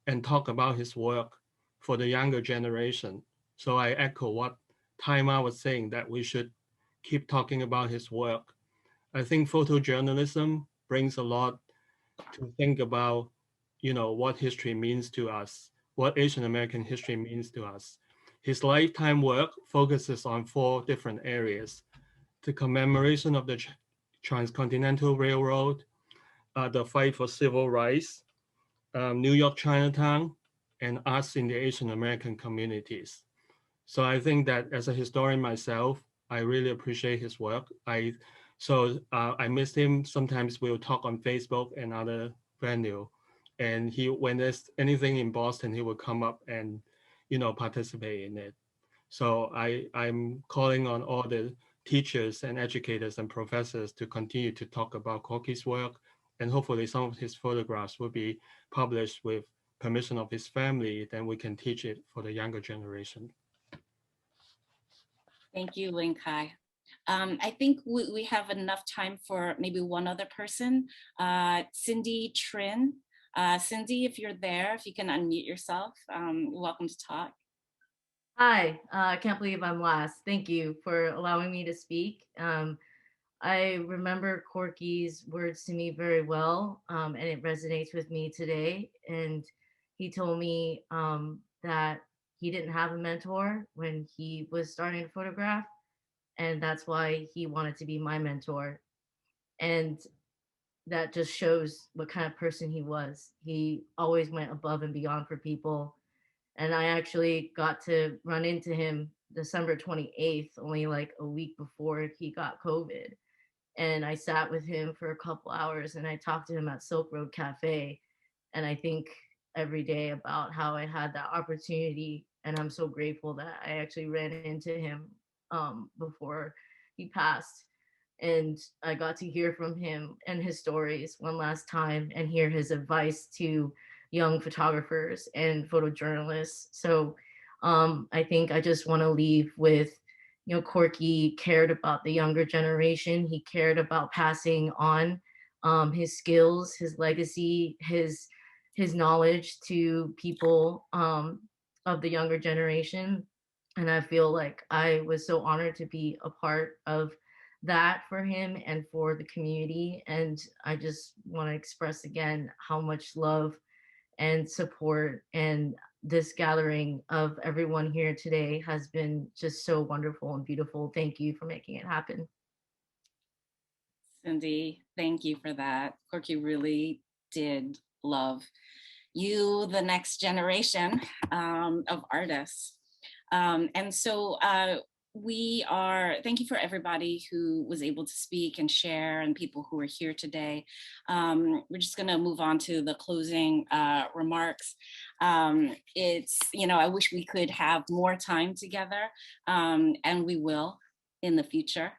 and talk about his work for the younger generation. So I echo what Taima was saying, that we should keep talking about his work. I think photojournalism brings a lot to think about, what history means to us, what Asian American history means to us. His lifetime work focuses on 4 different areas: the commemoration of the Transcontinental Railroad, the fight for civil rights, New York Chinatown, and us in the Asian American communities. So I think that as a historian myself, I really appreciate his work. I miss him. Sometimes we'll talk on Facebook and other venue, and when there's anything in Boston, he will come up and participate in it. So I'm calling on all the teachers and educators and professors to continue to talk about Corky's work, and hopefully some of his photographs will be published with permission of his family. Then we can teach it for the younger generation. Thank you, Wing Kai. I think we have enough time for maybe one other person, Cindy Trin. Cindy, if you're there, if you can unmute yourself, welcome to talk. Hi, I can't believe I'm last. Thank you for allowing me to speak. I remember Corky's words to me very well, and it resonates with me today. And he told me that he didn't have a mentor when he was starting to photograph, and that's why he wanted to be my mentor. And that just shows what kind of person he was. He always went above and beyond for people. And I actually got to run into him December 28th, only like a week before he got COVID. And I sat with him for a couple hours, and I talked to him at Silk Road Cafe. And I think every day about how I had that opportunity. And I'm so grateful that I actually ran into him before he passed. And I got to hear from him and his stories one last time, and hear his advice to young photographers and photojournalists. So I think I just want to leave with, Corky cared about the younger generation. He cared about passing on his skills, his legacy, his knowledge to people of the younger generation. And I feel like I was so honored to be a part of that for him and for the community. And I just want to express again how much love and support and this gathering of everyone here today has been just so wonderful and beautiful. Thank you for making it happen. Cindy, thank you for that. Corky really did love you, the next generation of artists. And so thank you for everybody who was able to speak and share and people who are here today. We're just gonna move on to the closing remarks. I wish we could have more time together, and we will in the future.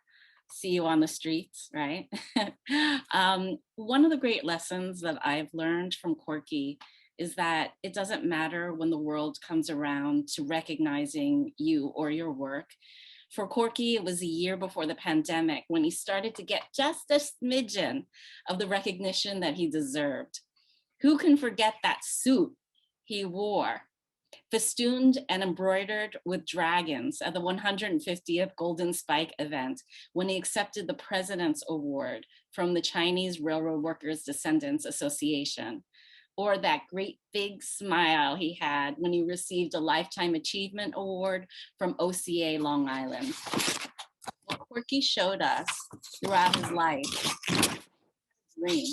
See you on the streets, right? One of the great lessons that I've learned from Corky is that it doesn't matter when the world comes around to recognizing you or your work. For Corky, it was a year before the pandemic when he started to get just a smidgen of the recognition that he deserved. Who can forget that suit he wore, festooned and embroidered with dragons at the 150th Golden Spike event when he accepted the President's Award from the Chinese Railroad Workers Descendants Association, or that great big smile he had when he received a Lifetime Achievement Award from OCA Long Island. What Corky showed us throughout his life, dream.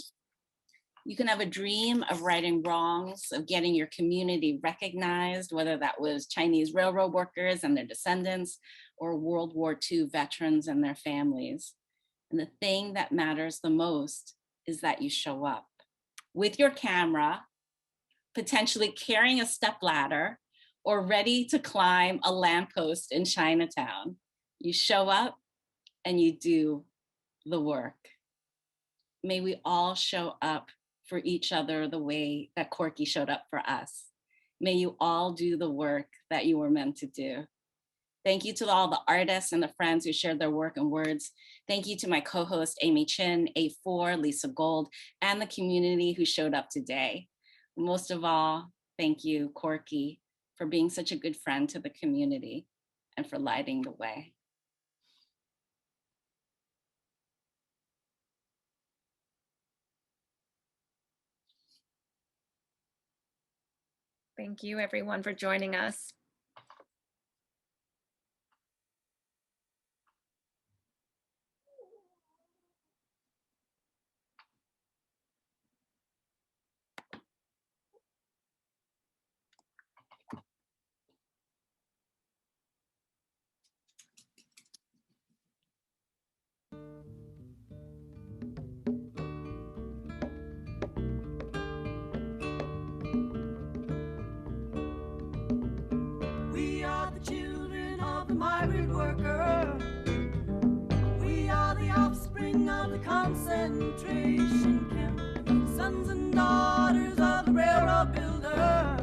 You can have a dream of righting wrongs, of getting your community recognized, whether that was Chinese railroad workers and their descendants, or World War II veterans and their families. And the thing that matters the most is that you show up with your camera, potentially carrying a stepladder, or ready to climb a lamppost in Chinatown. You show up and you do the work. May we all show up for each other the way that Corky showed up for us. May you all do the work that you were meant to do. Thank you to all the artists and the friends who shared their work and words. Thank you to my co-host, Amy Chin, A4, Lisa Gold, and the community who showed up today. Most of all, thank you, Corky, for being such a good friend to the community and for lighting the way. Thank you, everyone, for joining us. We are the children of the migrant worker. We are the offspring of the concentration camp. Sons and daughters of the railroad builder.